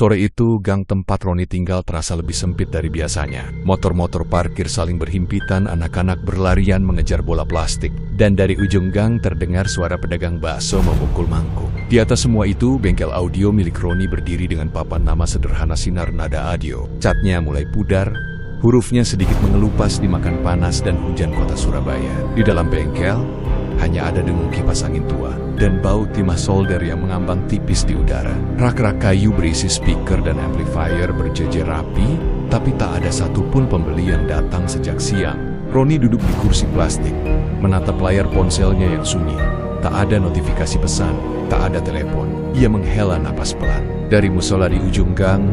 Sore itu, gang tempat Roni tinggal terasa lebih sempit dari biasanya. Motor-motor parkir saling berhimpitan, anak-anak berlarian mengejar bola plastik. Dan dari ujung gang terdengar suara pedagang bakso memukul mangkuk. Di atas semua itu, bengkel audio milik Roni berdiri dengan papan nama sederhana Sinar Nada Audio. Catnya mulai pudar, hurufnya sedikit mengelupas dimakan panas dan hujan kota Surabaya. Di dalam bengkel, hanya ada dengung kipas angin tua dan bau timah solder yang mengambang tipis di udara. Rak-rak kayu berisi speaker dan amplifier berjejer rapi, tapi tak ada satupun pembeli yang datang sejak siang. Roni duduk di kursi plastik, menatap layar ponselnya yang sunyi. Tak ada notifikasi pesan, tak ada telepon. Ia menghela napas pelan. Dari musola di ujung gang,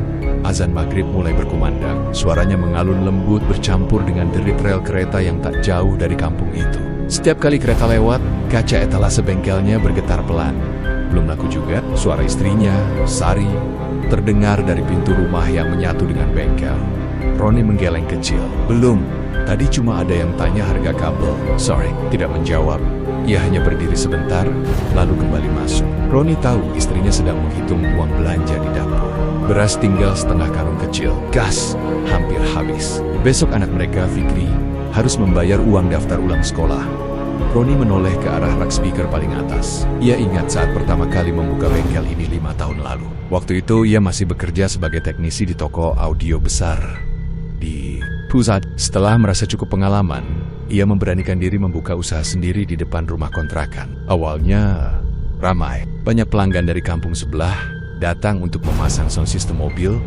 azan maghrib mulai berkumandang. Suaranya mengalun lembut bercampur dengan derit rel kereta yang tak jauh dari kampung itu. Setiap kali kereta lewat, kaca etalase bengkelnya bergetar pelan. Belum laku juga, suara istrinya, Sari, terdengar dari pintu rumah yang menyatu dengan bengkel. Roni menggeleng kecil. Belum, tadi cuma ada yang tanya harga kabel. Sorry, tidak menjawab. Ia hanya berdiri sebentar, lalu kembali masuk. Roni tahu istrinya sedang menghitung uang belanja di dapur. Beras tinggal setengah karung kecil. Gas, hampir habis. Besok anak mereka, Fikri, harus membayar uang daftar ulang sekolah. Roni menoleh ke arah rak speaker paling atas. Ia ingat saat pertama kali membuka bengkel ini 5 tahun lalu. Waktu itu ia masih bekerja sebagai teknisi di toko audio besar di pusat. Setelah merasa cukup pengalaman, ia memberanikan diri membuka usaha sendiri di depan rumah kontrakan. Awalnya ramai. Banyak pelanggan dari kampung sebelah datang untuk memasang sound system mobil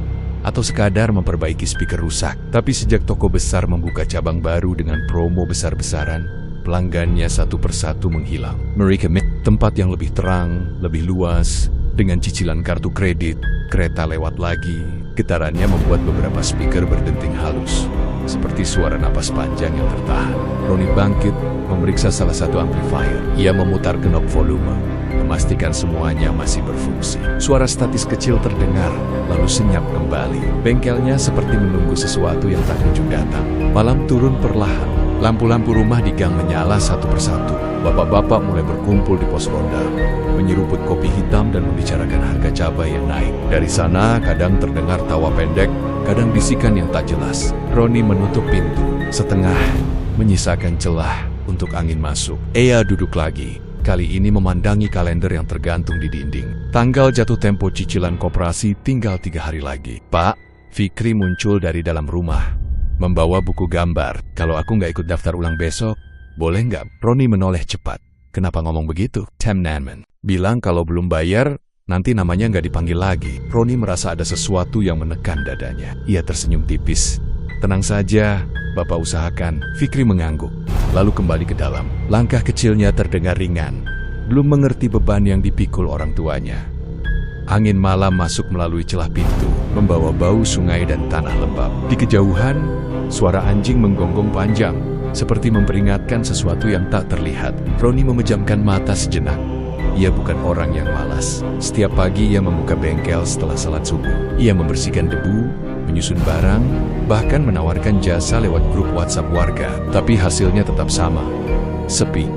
atau sekadar memperbaiki speaker rusak. Tapi sejak toko besar membuka cabang baru dengan promo besar-besaran, pelanggannya satu persatu menghilang. Mereka tempat yang lebih terang, lebih luas, dengan cicilan kartu kredit. Kereta lewat lagi. Getarannya membuat beberapa speaker berdenting halus, seperti suara napas panjang yang tertahan. Roni bangkit, memeriksa salah satu amplifier. Ia memutar knob volume, memastikan semuanya masih berfungsi. Suara statis kecil terdengar, lalu senyap kembali. Bengkelnya seperti menunggu sesuatu yang tak kunjung datang. Malam turun perlahan. Lampu-lampu rumah di gang menyala satu persatu. Bapak-bapak mulai berkumpul di pos ronda, menyeruput kopi hitam dan membicarakan harga cabai yang naik. Dari sana kadang terdengar tawa pendek, kadang bisikan yang tak jelas. Roni menutup pintu, setengah menyisakan celah untuk angin masuk. Ia duduk lagi. Kali ini memandangi kalender yang tergantung di dinding. Tanggal jatuh tempo cicilan koperasi tinggal 3 hari lagi. Pak, Fikri muncul dari dalam rumah, membawa buku gambar. Kalau aku nggak ikut daftar ulang besok, boleh nggak? Roni menoleh cepat. Kenapa ngomong begitu? Temnamen bilang kalau belum bayar, nanti namanya nggak dipanggil lagi. Roni merasa ada sesuatu yang menekan dadanya. Ia tersenyum tipis. Tenang saja, Bapak usahakan. Fikri mengangguk, lalu kembali ke dalam. Langkah kecilnya terdengar ringan. Belum mengerti beban yang dipikul orang tuanya. Angin malam masuk melalui celah pintu, membawa bau sungai dan tanah lembab. Di kejauhan, suara anjing menggonggong panjang, seperti memperingatkan sesuatu yang tak terlihat. Roni memejamkan mata sejenak. Ia bukan orang yang malas. Setiap pagi ia membuka bengkel setelah salat subuh. Ia membersihkan debu, menyusun barang, bahkan menawarkan jasa lewat grup WhatsApp warga. Tapi hasilnya tetap sama, sepi.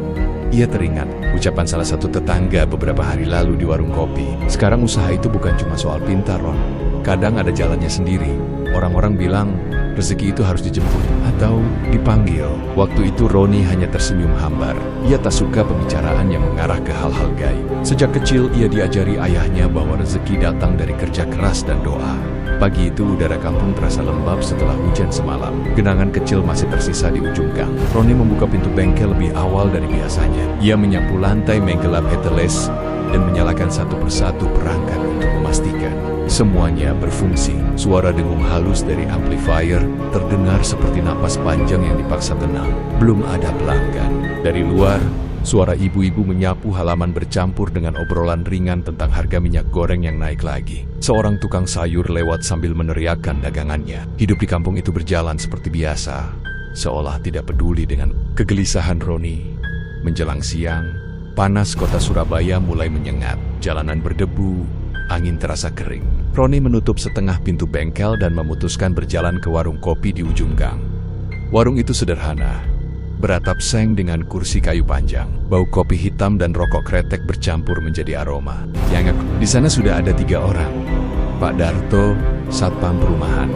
Ia teringat ucapan salah satu tetangga beberapa hari lalu di warung kopi. Sekarang usaha itu bukan cuma soal pintar, Ron. Kadang ada jalannya sendiri. Orang-orang bilang rezeki itu harus dijemput atau dipanggil. Waktu itu Roni hanya tersenyum hambar. Ia tak suka pembicaraan yang mengarah ke hal-hal gaib. Sejak kecil ia diajari ayahnya bahwa rezeki datang dari kerja keras dan doa. Pagi itu udara kampung terasa lembab setelah hujan semalam. Genangan kecil masih tersisa di ujung gang. Roni membuka pintu bengkel lebih awal dari biasanya. Ia menyapu lantai menggelap heteles dan menyalakan satu persatu perangkat untuk memastikan semuanya berfungsi. Suara dengung halus dari amplifier terdengar seperti napas panjang yang dipaksa tenang. Belum ada pelanggan. Dari luar, suara ibu-ibu menyapu halaman bercampur dengan obrolan ringan tentang harga minyak goreng yang naik lagi. Seorang tukang sayur lewat sambil meneriakkan dagangannya. Hidup di kampung itu berjalan seperti biasa, seolah tidak peduli dengan kegelisahan Roni. Menjelang siang, panas kota Surabaya mulai menyengat. Jalanan berdebu, angin terasa kering. Roni menutup setengah pintu bengkel dan memutuskan berjalan ke warung kopi di ujung gang. Warung itu sederhana, beratap seng dengan kursi kayu panjang. Bau kopi hitam dan rokok kretek bercampur menjadi aroma. Yang di sana sudah ada 3 orang. Pak Darto, satpam perumahan,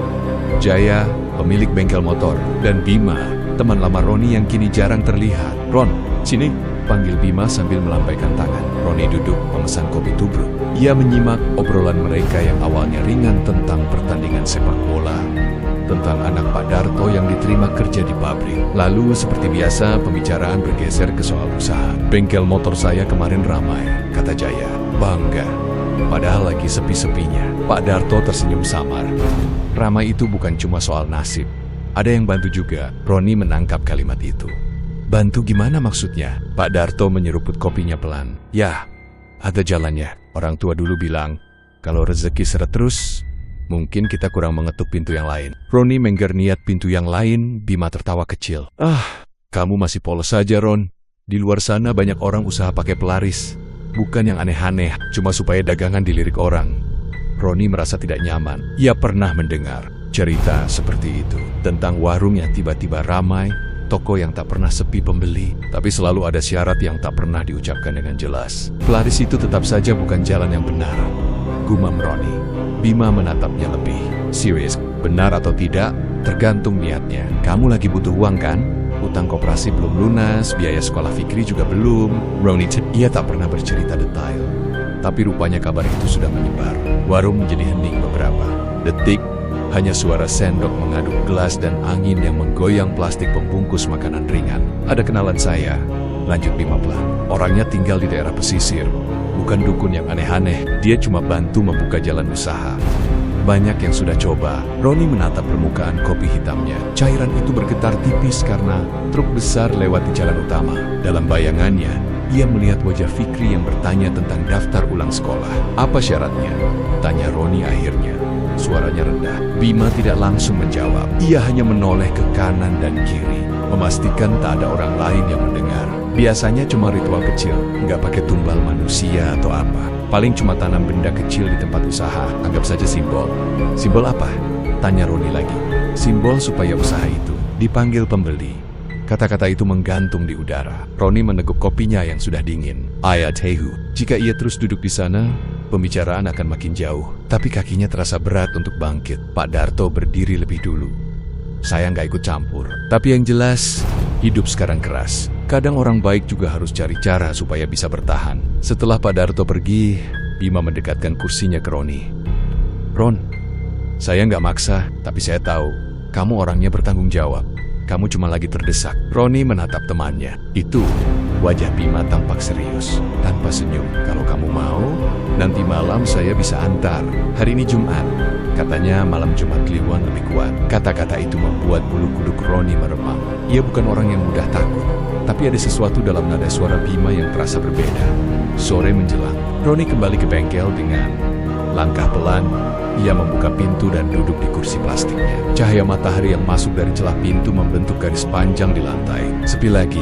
Jaya, pemilik bengkel motor, dan Bima, teman lama Roni yang kini jarang terlihat. "Ron, sini," panggil Bima sambil melambaikan tangan. Roni duduk memesan kopi tubruk. Ia menyimak obrolan mereka yang awalnya ringan tentang pertandingan sepak bola, tentang anak Pak Darto yang diterima kerja di pabrik. Lalu seperti biasa pembicaraan bergeser ke soal usaha. "Bengkel motor saya kemarin ramai," kata Jaya. "Bangga. Padahal lagi sepi-sepinya." Pak Darto tersenyum samar. Ramai itu bukan cuma soal nasib. Ada yang bantu juga. Roni menangkap kalimat itu. "Bantu gimana maksudnya?" Pak Darto menyeruput kopinya pelan. "Ya, ada jalannya. Orang tua dulu bilang, kalau rezeki seret terus, mungkin kita kurang mengetuk pintu yang lain." Roni mengger niat pintu yang lain. Bima tertawa kecil. "Kamu masih polos saja, Ron. Di luar sana banyak orang usaha pakai pelaris. Bukan yang aneh-aneh, cuma supaya dagangan dilirik orang." Roni merasa tidak nyaman. Ia pernah mendengar cerita seperti itu, tentang warung yang tiba-tiba ramai, toko yang tak pernah sepi pembeli, tapi selalu ada syarat yang tak pernah diucapkan dengan jelas. Pelaris itu tetap saja bukan jalan yang benar, gumam Roni. Bima menatapnya lebih serius. "Benar atau tidak, tergantung niatnya. Kamu lagi butuh uang kan? Utang koperasi belum lunas, biaya sekolah Fikri juga belum." Roni, ia tak pernah bercerita detail. Tapi rupanya kabar itu sudah menyebar. Warung menjadi hening beberapa detik. Hanya suara sendok mengaduk gelas dan angin yang menggoyang plastik pembungkus makanan ringan. "Ada kenalan saya," lanjut Bima pelan. "Orangnya tinggal di daerah pesisir. Bukan dukun yang aneh-aneh. Dia cuma bantu membuka jalan usaha. Banyak yang sudah coba." Roni menatap permukaan kopi hitamnya. Cairan itu bergetar tipis karena truk besar lewat di jalan utama. Dalam bayangannya, ia melihat wajah Fikri yang bertanya tentang daftar ulang sekolah. "Apa syaratnya?" tanya Roni akhirnya. Suaranya rendah. Bima tidak langsung menjawab. Ia hanya menoleh ke kanan dan kiri, memastikan tak ada orang lain yang mendengar. Biasanya cuma ritual kecil, nggak pakai tumbal manusia atau apa. Paling cuma tanam benda kecil di tempat usaha, anggap saja simbol. "Simbol apa?" tanya Roni lagi. "Simbol supaya usaha itu dipanggil pembeli." Kata-kata itu menggantung di udara. Roni meneguk kopinya yang sudah dingin. "Ayah Tehu." Jika ia terus duduk di sana, pembicaraan akan makin jauh. Tapi kakinya terasa berat untuk bangkit. Pak Darto berdiri lebih dulu. "Saya nggak ikut campur. Tapi yang jelas, hidup sekarang keras. Kadang orang baik juga harus cari cara supaya bisa bertahan." Setelah Pak Darto pergi, Bima mendekatkan kursinya ke Roni. "Ron, saya nggak maksa, tapi saya tahu kamu orangnya bertanggung jawab. Kamu cuma lagi terdesak." Roni menatap temannya. Itu wajah Bima tampak serius, tanpa senyum. "Kalau kamu mau, nanti malam saya bisa antar. Hari ini Jumat. Katanya malam Jumat Kliwon lebih kuat." Kata-kata itu membuat bulu kuduk Roni meremang. Ia bukan orang yang mudah takut, tapi ada sesuatu dalam nada suara Bima yang terasa berbeda. Sore menjelang, Roni kembali ke bengkel dengan langkah pelan. Ia membuka pintu dan duduk di kursi plastiknya. Cahaya matahari yang masuk dari celah pintu membentuk garis panjang di lantai. Sepi lagi,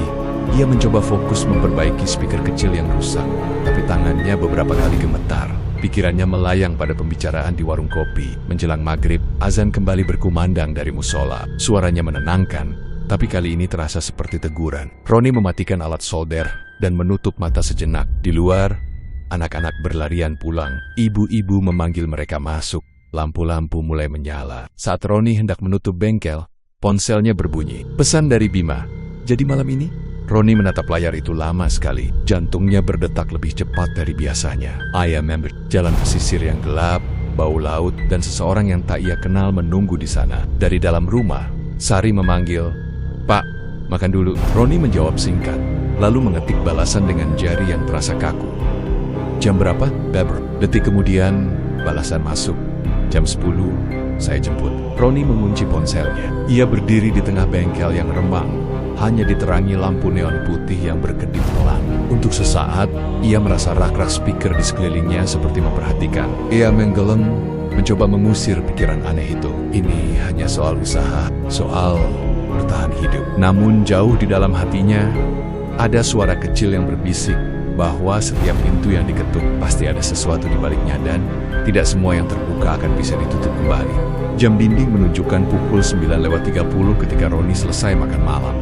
ia mencoba fokus memperbaiki speaker kecil yang rusak. Tapi tangannya beberapa kali gemetar. Pikirannya melayang pada pembicaraan di warung kopi. Menjelang maghrib, azan kembali berkumandang dari musola. Suaranya menenangkan, tapi kali ini terasa seperti teguran. Roni mematikan alat solder dan menutup mata sejenak. Di luar, anak-anak berlarian pulang. Ibu-ibu memanggil mereka masuk. Lampu-lampu mulai menyala. Saat Roni hendak menutup bengkel, ponselnya berbunyi. "Pesan dari Bima. Jadi malam ini?" Roni menatap layar itu lama sekali. Jantungnya berdetak lebih cepat dari biasanya. I remember jalan pesisir yang gelap, bau laut, dan seseorang yang tak ia kenal menunggu di sana. Dari dalam rumah, Sari memanggil, "Pak, makan dulu." Roni menjawab singkat, lalu mengetik balasan dengan jari yang terasa kaku. "Jam berapa, Beber?" Detik kemudian, balasan masuk. "Jam 10, saya jemput." Roni mengunci ponselnya. Ia berdiri di tengah bengkel yang remang, hanya diterangi lampu neon putih yang berkedip pelan. Untuk sesaat, ia merasa rak-rak speaker di sekelilingnya seperti memperhatikan. Ia menggeleng, mencoba mengusir pikiran aneh itu. Ini hanya soal usaha, soal bertahan hidup. Namun jauh di dalam hatinya, ada suara kecil yang berbisik bahwa setiap pintu yang diketuk pasti ada sesuatu di baliknya dan tidak semua yang terbuka akan bisa ditutup kembali. Jam dinding menunjukkan pukul 9:30 ketika Roni selesai makan malam.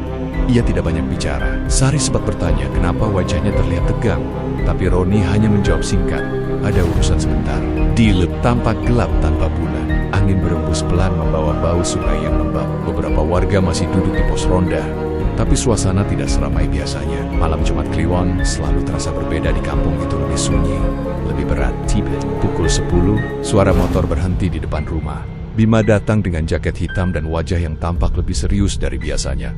Ia tidak banyak bicara. Sari sempat bertanya kenapa wajahnya terlihat tegang. Tapi Roni hanya menjawab singkat, ada urusan sebentar. Di tampak gelap tanpa bulan. Angin berembus pelan membawa bau sungai yang lembab. Beberapa warga masih duduk di pos ronda. Tapi suasana tidak seramai biasanya. Malam Jumat Kliwon selalu terasa berbeda di kampung itu, lebih sunyi, lebih berat. Tiba pukul 10, suara motor berhenti di depan rumah. Bima datang dengan jaket hitam dan wajah yang tampak lebih serius dari biasanya.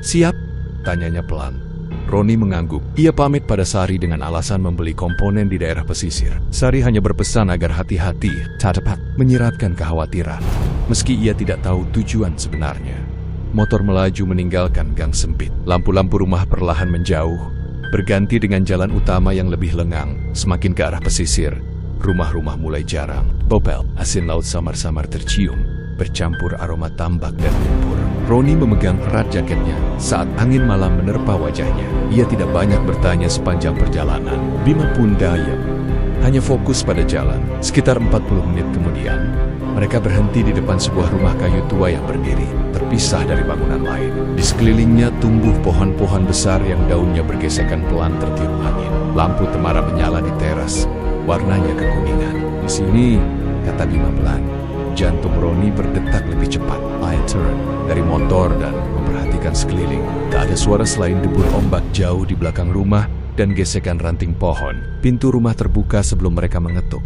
"Siap?" tanyanya pelan. Roni mengangguk. Ia pamit pada Sari dengan alasan membeli komponen di daerah pesisir. Sari hanya berpesan agar hati-hati, cepat, menyiratkan kekhawatiran. Meski ia tidak tahu tujuan sebenarnya. Motor melaju meninggalkan gang sempit. Lampu-lampu rumah perlahan menjauh, berganti dengan jalan utama yang lebih lengang. Semakin ke arah pesisir, rumah-rumah mulai jarang. Bopel, asin laut samar-samar tercium, bercampur aroma tambak dan lumpur. Roni memegang erat jaketnya saat angin malam menerpa wajahnya. Ia tidak banyak bertanya sepanjang perjalanan. Bima pun diam, hanya fokus pada jalan. Sekitar 40 menit kemudian, mereka berhenti di depan sebuah rumah kayu tua yang berdiri, terpisah dari bangunan lain. Di sekelilingnya tumbuh pohon-pohon besar yang daunnya bergesekan pelan tertiup angin. Lampu temara menyala di teras, warnanya kekuningan. "Di sini," kata Bima pelan. Jantung Roni berdetak lebih cepat. I turn dari motor dan memperhatikan sekeliling. Tak ada suara selain debur ombak jauh di belakang rumah dan gesekan ranting pohon. Pintu rumah terbuka sebelum mereka mengetuk.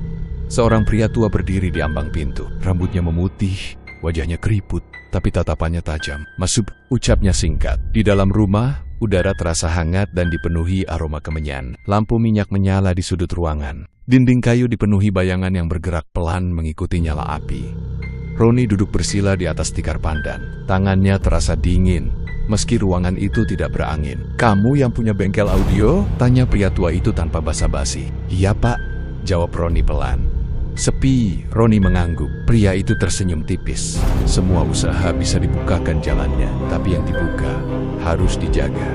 Seorang pria tua berdiri di ambang pintu. Rambutnya memutih, wajahnya keriput, tapi tatapannya tajam. "Masuk," ucapnya singkat. Di dalam rumah, udara terasa hangat dan dipenuhi aroma kemenyan. Lampu minyak menyala di sudut ruangan. Dinding kayu dipenuhi bayangan yang bergerak pelan mengikuti nyala api. Roni duduk bersila di atas tikar pandan. Tangannya terasa dingin, meski ruangan itu tidak berangin. "Kamu yang punya bengkel audio?" tanya pria tua itu tanpa basa-basi. "Iya, Pak," jawab Roni pelan. Sepi, Roni mengangguk. Pria itu tersenyum tipis. Semua usaha bisa dibukakan jalannya, tapi yang dibuka harus dijaga.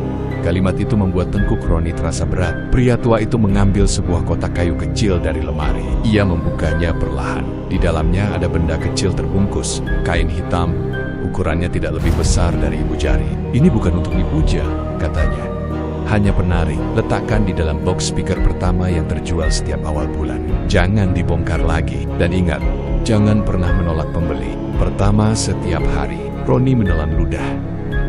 Kalimat itu membuat tengkuk Roni terasa berat. Pria tua itu mengambil sebuah kotak kayu kecil dari lemari. Ia membukanya perlahan. Di dalamnya ada benda kecil terbungkus, kain hitam, ukurannya tidak lebih besar dari ibu jari. "Ini bukan untuk dipuja," katanya. "Hanya penari, letakkan di dalam box speaker pertama yang terjual setiap awal bulan. Jangan dibongkar lagi. Dan ingat, jangan pernah menolak pembeli. Pertama setiap hari." Roni menelan ludah.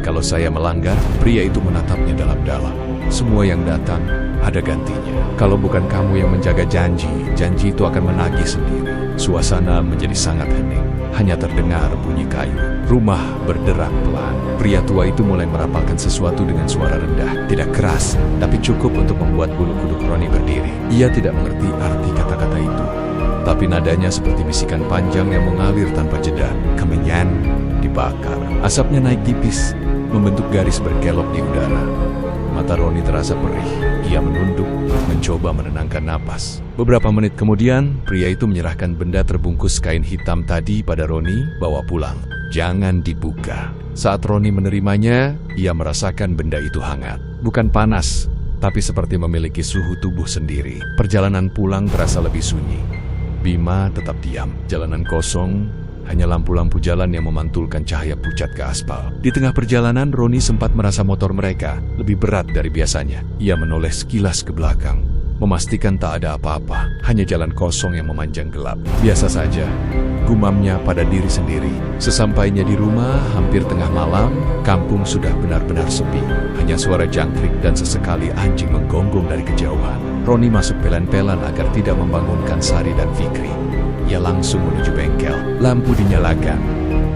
"Kalau saya melanggar," pria itu menatapnya dalam-dalam. "Semua yang datang ada gantinya. Kalau bukan kamu yang menjaga janji, janji itu akan menagih sendiri." Suasana menjadi sangat hening. Hanya terdengar bunyi kayu. Rumah berderak pelan. Pria tua itu mulai merapalkan sesuatu dengan suara rendah. Tidak keras, tapi cukup untuk membuat bulu kuduk Roni berdiri. Ia tidak mengerti arti kata-kata itu, tapi nadanya seperti bisikan panjang yang mengalir tanpa jeda. Kemenyan dibakar. Asapnya naik tipis, membentuk garis berkelok di udara. Mata Roni terasa perih. Ia menunduk, mencoba menenangkan napas. Beberapa menit kemudian, pria itu menyerahkan benda terbungkus kain hitam tadi pada Roni, bawa pulang. "Jangan dibuka." Saat Roni menerimanya, ia merasakan benda itu hangat. Bukan panas, tapi seperti memiliki suhu tubuh sendiri. Perjalanan pulang terasa lebih sunyi. Bima tetap diam. Jalanan kosong, hanya lampu-lampu jalan yang memantulkan cahaya pucat ke aspal. Di tengah perjalanan, Roni sempat merasa motor mereka lebih berat dari biasanya. Ia menoleh sekilas ke belakang, memastikan tak ada apa-apa, hanya jalan kosong yang memanjang gelap. Biasa saja, gumamnya pada diri sendiri. Sesampainya di rumah, hampir tengah malam, kampung sudah benar-benar sepi. Hanya suara jangkrik dan sesekali anjing menggonggong dari kejauhan. Roni masuk pelan-pelan agar tidak membangunkan Sari dan Fikri. Ia langsung menuju bengkel. Lampu dinyalakan.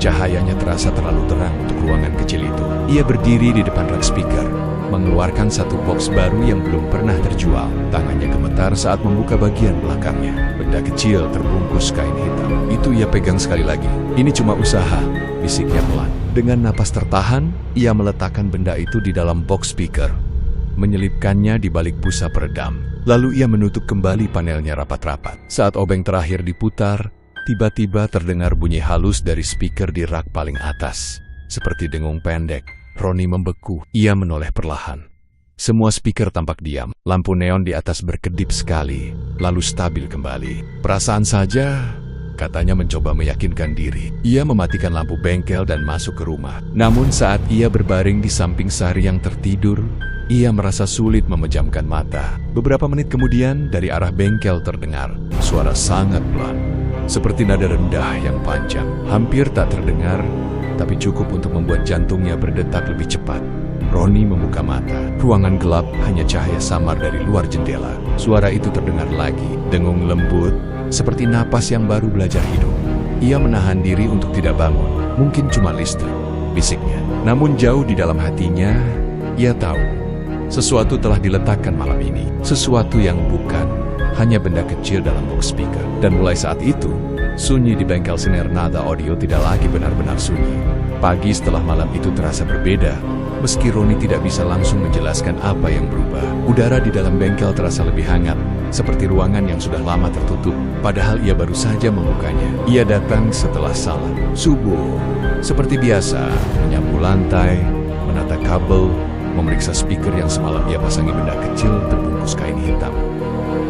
Cahayanya terasa terlalu terang untuk ruangan kecil itu. Ia berdiri di depan rak speaker, mengeluarkan satu box baru yang belum pernah terjual. Tangannya gemetar saat membuka bagian belakangnya. Benda kecil terbungkus kain hitam. Itu ia pegang sekali lagi. "Ini cuma usaha," bisiknya pelan. Dengan napas tertahan, ia meletakkan benda itu di dalam box speaker, menyelipkannya di balik busa peredam. Lalu ia menutup kembali panelnya rapat-rapat. Saat obeng terakhir diputar, tiba-tiba terdengar bunyi halus dari speaker di rak paling atas. Seperti dengung pendek, Roni membeku. Ia menoleh perlahan. Semua speaker tampak diam. Lampu neon di atas berkedip sekali, lalu stabil kembali. Perasaan saja, katanya mencoba meyakinkan diri. Ia mematikan lampu bengkel dan masuk ke rumah. Namun saat ia berbaring di samping Sari yang tertidur, ia merasa sulit memejamkan mata. Beberapa menit kemudian, dari arah bengkel terdengar suara sangat pelan, seperti nada rendah yang panjang. Hampir tak terdengar, tapi cukup untuk membuat jantungnya berdetak lebih cepat. Roni membuka mata. Ruangan gelap, hanya cahaya samar dari luar jendela. Suara itu terdengar lagi, dengung lembut, seperti napas yang baru belajar hidup. Ia menahan diri untuk tidak bangun. Mungkin cuma listrik, bisiknya. Namun jauh di dalam hatinya, ia tahu sesuatu telah diletakkan malam ini. Sesuatu yang bukan hanya benda kecil dalam box speaker. Dan mulai saat itu, sunyi di bengkel Sinar Nada Audio tidak lagi benar-benar sunyi. Pagi setelah malam itu terasa berbeda. Meski Roni tidak bisa langsung menjelaskan apa yang berubah, udara di dalam bengkel terasa lebih hangat, seperti ruangan yang sudah lama tertutup, padahal ia baru saja membukanya. Ia datang setelah salat subuh. Seperti biasa, menyapu lantai, menata kabel, memeriksa speaker yang semalam ia pasangi benda kecil terbungkus kain hitam.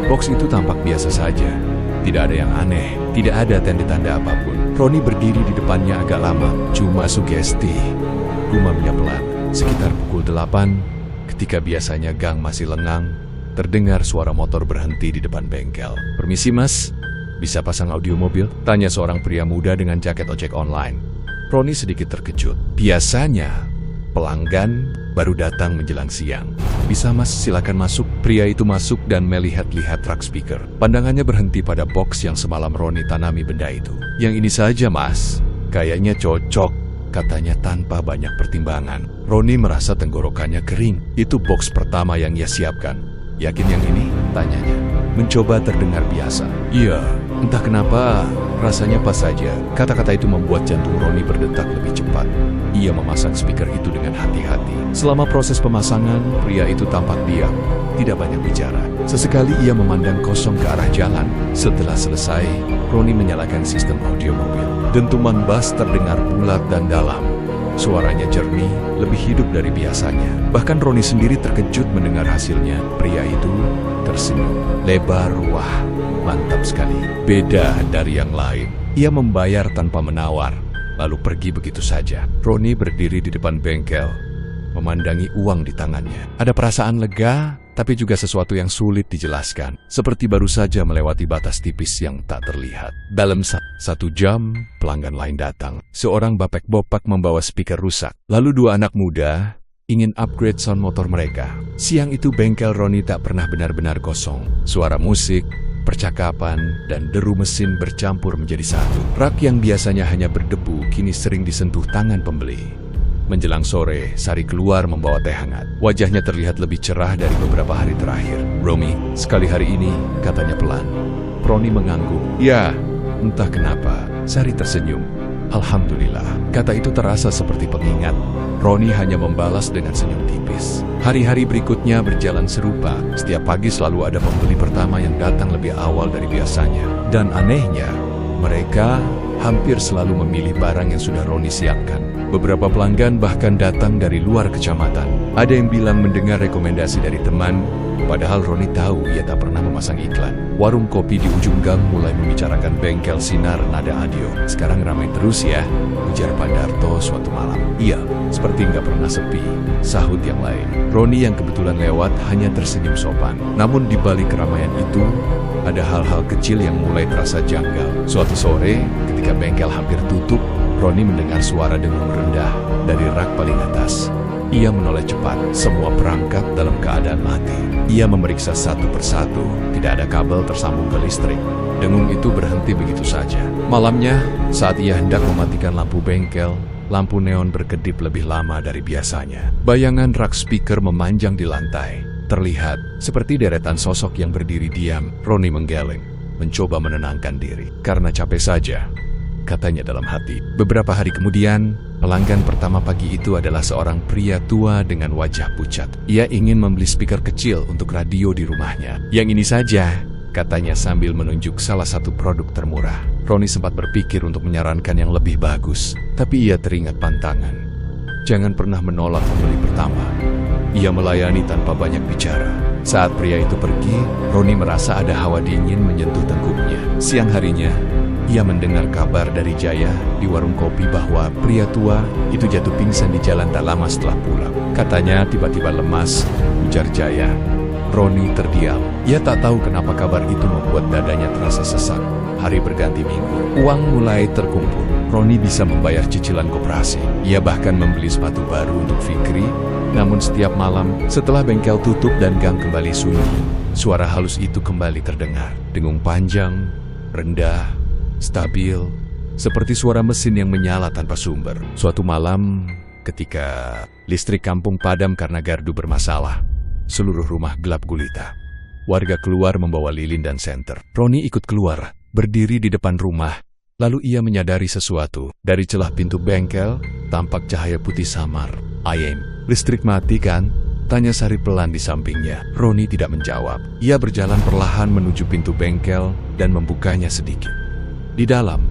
Box itu tampak biasa saja. Tidak ada yang aneh, tidak ada tanda-tanda apapun. Roni berdiri di depannya agak lama, cuma sugesti. Gumamnya pelan. Sekitar pukul 8, ketika biasanya gang masih lengang, terdengar suara motor berhenti di depan bengkel. "Permisi mas, bisa pasang audio mobil?" tanya seorang pria muda dengan jaket ojek online. Roni sedikit terkejut. Biasanya, pelanggan baru datang menjelang siang. "Bisa mas, silakan masuk." Pria itu masuk dan melihat-lihat rak speaker. Pandangannya berhenti pada box yang semalam Roni tanami benda itu. "Yang ini saja mas, kayaknya cocok," katanya tanpa banyak pertimbangan. Roni merasa tenggorokannya kering. Itu box pertama yang ia siapkan. "Yakin yang ini?" tanyanya. Mencoba terdengar biasa. "Iya, entah kenapa rasanya pas saja." Kata-kata itu membuat jantung Roni berdetak lebih cepat. Ia memasang speaker itu dengan hati-hati. Selama proses pemasangan, pria itu tampak diam, tidak banyak bicara. Sesekali ia memandang kosong ke arah jalan. Setelah selesai, Roni menyalakan sistem audio mobil. Dentuman bass terdengar bulat dan dalam. Suaranya jernih, lebih hidup dari biasanya. Bahkan Roni sendiri terkejut mendengar hasilnya. Pria itu tersenyum lebar. "Wah, mantap sekali. Beda dari yang lain." Ia membayar tanpa menawar, lalu pergi begitu saja. Roni berdiri di depan bengkel, memandangi uang di tangannya. Ada perasaan lega, tapi juga sesuatu yang sulit dijelaskan. Seperti baru saja melewati batas tipis yang tak terlihat. Dalam 1 jam, pelanggan lain datang. Seorang bapek-bopak membawa speaker rusak. Lalu 2 anak muda ingin upgrade sound motor mereka. Siang itu bengkel Roni tak pernah benar-benar kosong. Suara musik, percakapan, dan deru mesin bercampur menjadi satu. Rak yang biasanya hanya berdebu kini sering disentuh tangan pembeli. Menjelang sore, Sari keluar membawa teh hangat. Wajahnya terlihat lebih cerah dari beberapa hari terakhir. "Romi, sekali hari ini," katanya pelan. Roni mengangguk. "Ya, entah kenapa." Sari tersenyum. "Alhamdulillah." Kata itu terasa seperti pengingat. Roni hanya membalas dengan senyum tipis. Hari-hari berikutnya berjalan serupa. Setiap pagi selalu ada pembeli pertama yang datang lebih awal dari biasanya. Dan anehnya, mereka hampir selalu memilih barang yang sudah Roni siapkan. Beberapa pelanggan bahkan datang dari luar kecamatan. Ada yang bilang mendengar rekomendasi dari teman, padahal Roni tahu ia tak pernah memasang iklan. Warung kopi di ujung gang mulai membicarakan bengkel Sinar Nada Audio. "Sekarang ramai terus ya," ujar Pandarto suatu malam. "Iya, seperti nggak pernah sepi," sahut yang lain. Roni yang kebetulan lewat hanya tersenyum sopan. Namun di balik keramaian itu, ada hal-hal kecil yang mulai terasa janggal. Suatu sore, ketika bengkel hampir tutup, Roni mendengar suara dengung rendah dari rak paling atas. Ia menoleh cepat, semua perangkat dalam keadaan mati. Ia memeriksa satu persatu, tidak ada kabel tersambung ke listrik. Dengung itu berhenti begitu saja. Malamnya, saat ia hendak mematikan lampu bengkel, lampu neon berkedip lebih lama dari biasanya. Bayangan rak speaker memanjang di lantai. Terlihat seperti deretan sosok yang berdiri diam. Roni menggeleng, mencoba menenangkan diri. "Karena capek saja," katanya dalam hati. Beberapa hari kemudian, pelanggan pertama pagi itu adalah seorang pria tua dengan wajah pucat. Ia ingin membeli speaker kecil untuk radio di rumahnya. "Yang ini saja," katanya sambil menunjuk salah satu produk termurah. Roni sempat berpikir untuk menyarankan yang lebih bagus, tapi ia teringat pantangan. Jangan pernah menolak pembeli pertama. Ia melayani tanpa banyak bicara. Saat pria itu pergi, Roni merasa ada hawa dingin menyentuh tengkuknya. Siang harinya, ia mendengar kabar dari Jaya di warung kopi bahwa pria tua itu jatuh pingsan di jalan tak lama setelah pulang. Katanya tiba-tiba lemas, ujar Jaya. Roni terdiam. Ia tak tahu kenapa kabar itu membuat dadanya terasa sesak. Hari berganti minggu, uang mulai terkumpul. Roni bisa membayar cicilan koperasi. Ia bahkan membeli sepatu baru untuk Fikri. Namun setiap malam, setelah bengkel tutup dan gang kembali sunyi, suara halus itu kembali terdengar. Dengung panjang, rendah, stabil, seperti suara mesin yang menyala tanpa sumber. Suatu malam, ketika listrik kampung padam karena gardu bermasalah, seluruh rumah gelap gulita. Warga keluar membawa lilin dan senter. Roni ikut keluar, berdiri di depan rumah. Lalu ia menyadari sesuatu. Dari celah pintu bengkel, tampak cahaya putih samar. Ayem, listrik mati kan? Tanya Sari pelan di sampingnya. Roni tidak menjawab. Ia berjalan perlahan menuju pintu bengkel dan membukanya sedikit. Di dalam,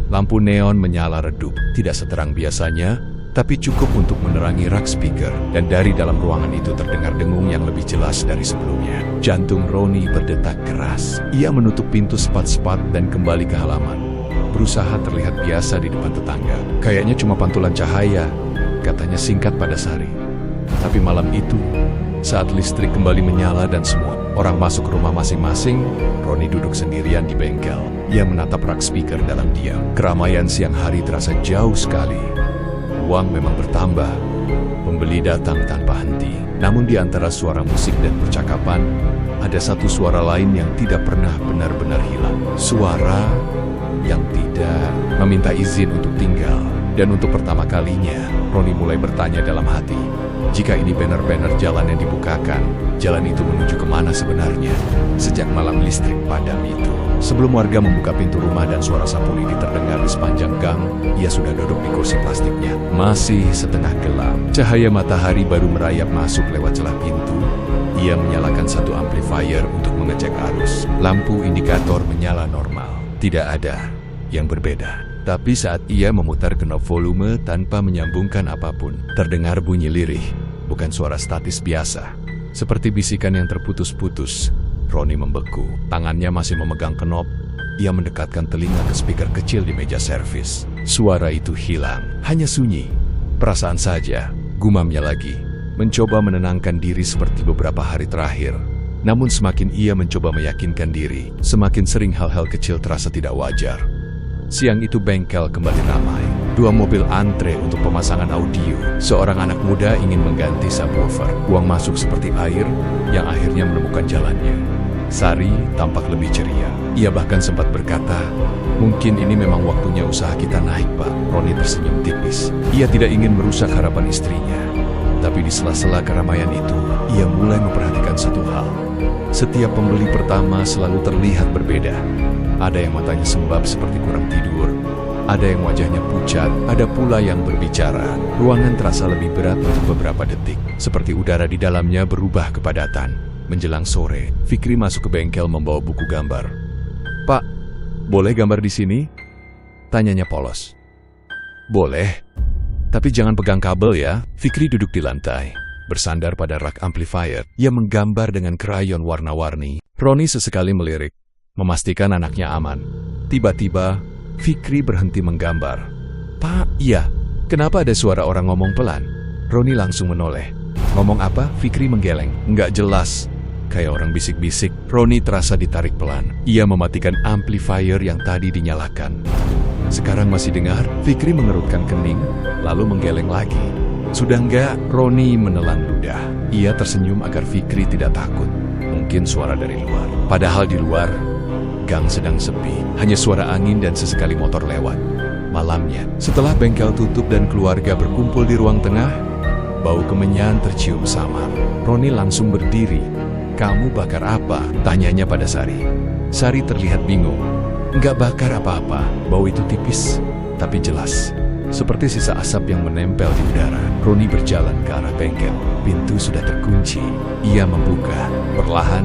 lampu neon menyala redup. Tidak seterang biasanya, tapi cukup untuk menerangi rak speaker. Dan dari dalam ruangan itu terdengar dengung yang lebih jelas dari sebelumnya. Jantung Roni berdetak keras. Ia menutup pintu sepat-sepat dan kembali ke halaman. Berusaha terlihat biasa di depan tetangga. Kayaknya cuma pantulan cahaya, katanya singkat pada Sari. Tapi malam itu, saat listrik kembali menyala dan semua orang masuk ke rumah masing-masing, Roni duduk sendirian di bengkel. Ia menatap rak speaker dalam diam. Keramaian siang hari terasa jauh sekali. Uang memang bertambah. Pembeli datang tanpa henti. Namun di antara suara musik dan percakapan, ada satu suara lain yang tidak pernah benar-benar hilang. Suara yang tidak meminta izin untuk tinggal. Dan untuk pertama kalinya, Roni mulai bertanya dalam hati, jika ini banner-banner jalan yang dibukakan, jalan itu menuju kemana sebenarnya? Sejak malam listrik padam itu, sebelum warga membuka pintu rumah dan suara sapu lidi terdengar di sepanjang gang, ia sudah duduk di kursi plastiknya. Masih setengah gelap, cahaya matahari baru merayap masuk lewat celah pintu. Ia menyalakan satu amplifier untuk mengecek arus. Lampu indikator menyala normal. Tidak ada yang berbeda. Tapi saat ia memutar knob volume tanpa menyambungkan apapun, terdengar bunyi lirih, bukan suara statis biasa. Seperti bisikan yang terputus-putus, Roni membeku. Tangannya masih memegang knob. Ia mendekatkan telinga ke speaker kecil di meja servis. Suara itu hilang, hanya sunyi. Perasaan saja, gumamnya lagi. Mencoba menenangkan diri seperti beberapa hari terakhir. Namun semakin ia mencoba meyakinkan diri, semakin sering hal-hal kecil terasa tidak wajar. Siang itu bengkel kembali ramai. 2 mobil antre untuk pemasangan audio. Seorang anak muda ingin mengganti subwoofer. Uang masuk seperti air yang akhirnya menemukan jalannya. Sari tampak lebih ceria. Ia bahkan sempat berkata, mungkin ini memang waktunya usaha kita naik, Pak. Roni tersenyum tipis. Ia tidak ingin merusak harapan istrinya. Tapi di sela-sela keramaian itu, ia mulai memperhatikan satu hal. Setiap pembeli pertama selalu terlihat berbeda. Ada yang matanya sembab seperti kurang tidur. Ada yang wajahnya pucat, ada pula yang berbicara. Ruangan terasa lebih berat untuk beberapa detik. Seperti udara di dalamnya berubah kepadatan. Menjelang sore, Fikri masuk ke bengkel membawa buku gambar. Pak, boleh gambar di sini? Tanyanya polos. Boleh, tapi jangan pegang kabel ya. Fikri duduk di lantai, bersandar pada rak amplifier. Ia menggambar dengan krayon warna-warni. Roni sesekali melirik, memastikan anaknya aman. Tiba-tiba, Fikri berhenti menggambar. Pak, iya, kenapa ada suara orang ngomong pelan? Roni langsung menoleh. Ngomong apa? Fikri menggeleng. Nggak jelas. Kayak orang bisik-bisik. Roni terasa ditarik pelan. Ia mematikan amplifier yang tadi dinyalakan. Sekarang masih dengar? Fikri mengerutkan kening, lalu menggeleng lagi. Sudah enggak? Roni menelan ludah. Ia tersenyum agar Fikri tidak takut. Mungkin suara dari luar. Padahal di luar, gang sedang sepi, hanya suara angin dan sesekali motor lewat. Malamnya, setelah bengkel tutup dan keluarga berkumpul di ruang tengah, bau kemenyan tercium samar. Roni langsung berdiri. Kamu bakar apa? Tanyanya pada Sari. Sari terlihat bingung. Enggak bakar apa-apa, bau itu tipis, tapi jelas. Seperti sisa asap yang menempel di udara. Roni berjalan ke arah bengkel. Pintu sudah terkunci. Ia membuka. Perlahan,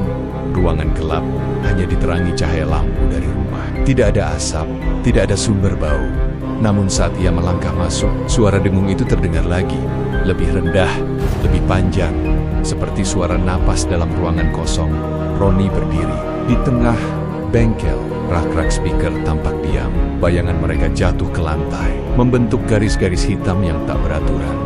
ruangan gelap hanya diterangi cahaya lampu dari rumah. Tidak ada asap, tidak ada sumber bau. Namun saat ia melangkah masuk, suara dengung itu terdengar lagi. Lebih rendah, lebih panjang. Seperti suara napas dalam ruangan kosong. Roni berdiri di tengah bengkel. Rak-rak speaker tampak diam. Bayangan mereka jatuh ke lantai, membentuk garis-garis hitam yang tak beraturan.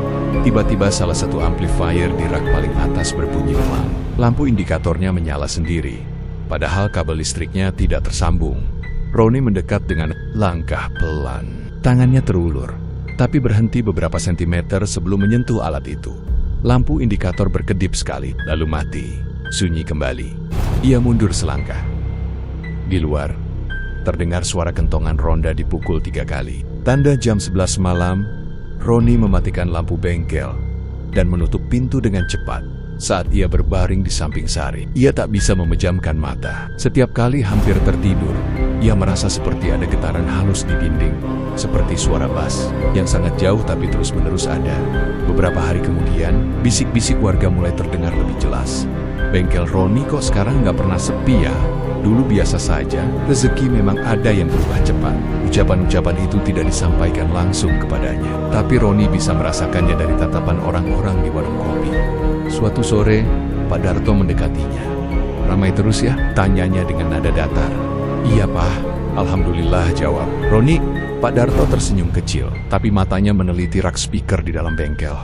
Tiba-tiba salah satu amplifier di rak paling atas berbunyi pelan. Lampu indikatornya menyala sendiri, padahal kabel listriknya tidak tersambung. Ronnie mendekat dengan langkah pelan. Tangannya terulur, tapi berhenti beberapa sentimeter sebelum menyentuh alat itu. Lampu indikator berkedip sekali, lalu mati. Sunyi kembali. Ia mundur selangkah. Di luar, terdengar suara kentongan ronda dipukul 3 kali. Tanda jam 11 malam, Ronnie mematikan lampu bengkel dan menutup pintu dengan cepat. Saat ia berbaring di samping Sari, ia tak bisa memejamkan mata. Setiap kali hampir tertidur, ia merasa seperti ada getaran halus di dinding, seperti suara bas yang sangat jauh tapi terus-menerus ada. Beberapa hari kemudian, bisik-bisik warga mulai terdengar lebih jelas. Bengkel Ronnie kok sekarang nggak pernah sepi ya? Dulu biasa saja, rezeki memang ada yang berubah cepat. Ucapan-ucapan itu tidak disampaikan langsung kepadanya, tapi Ronnie bisa merasakannya dari tatapan orang-orang di warung kopi. Suatu sore, Pak Darto mendekatinya. "Ramai terus ya?" tanyanya dengan nada datar. "Iya, Pak. Alhamdulillah," jawab Ronnie. Pak Darto tersenyum kecil, tapi matanya meneliti rak speaker di dalam bengkel.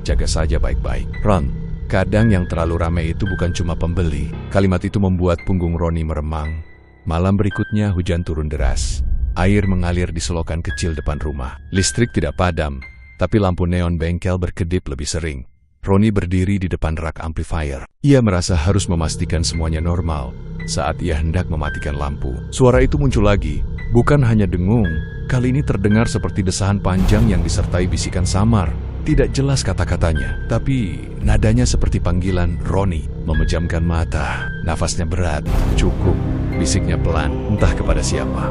"Jaga saja baik-baik, Ron. Kadang yang terlalu ramai itu bukan cuma pembeli." Kalimat itu membuat punggung Ronnie meremang. Malam berikutnya hujan turun deras. Air mengalir di selokan kecil depan rumah. Listrik tidak padam, tapi lampu neon bengkel berkedip lebih sering. Ronnie berdiri di depan rak amplifier. Ia merasa harus memastikan semuanya normal. Saat ia hendak mematikan lampu, suara itu muncul lagi. Bukan hanya dengung, kali ini terdengar seperti desahan panjang yang disertai bisikan samar. Tidak jelas kata-katanya, tapi nadanya seperti panggilan Ronnie. Memejamkan mata, nafasnya berat. "Cukup," bisiknya pelan, entah kepada siapa.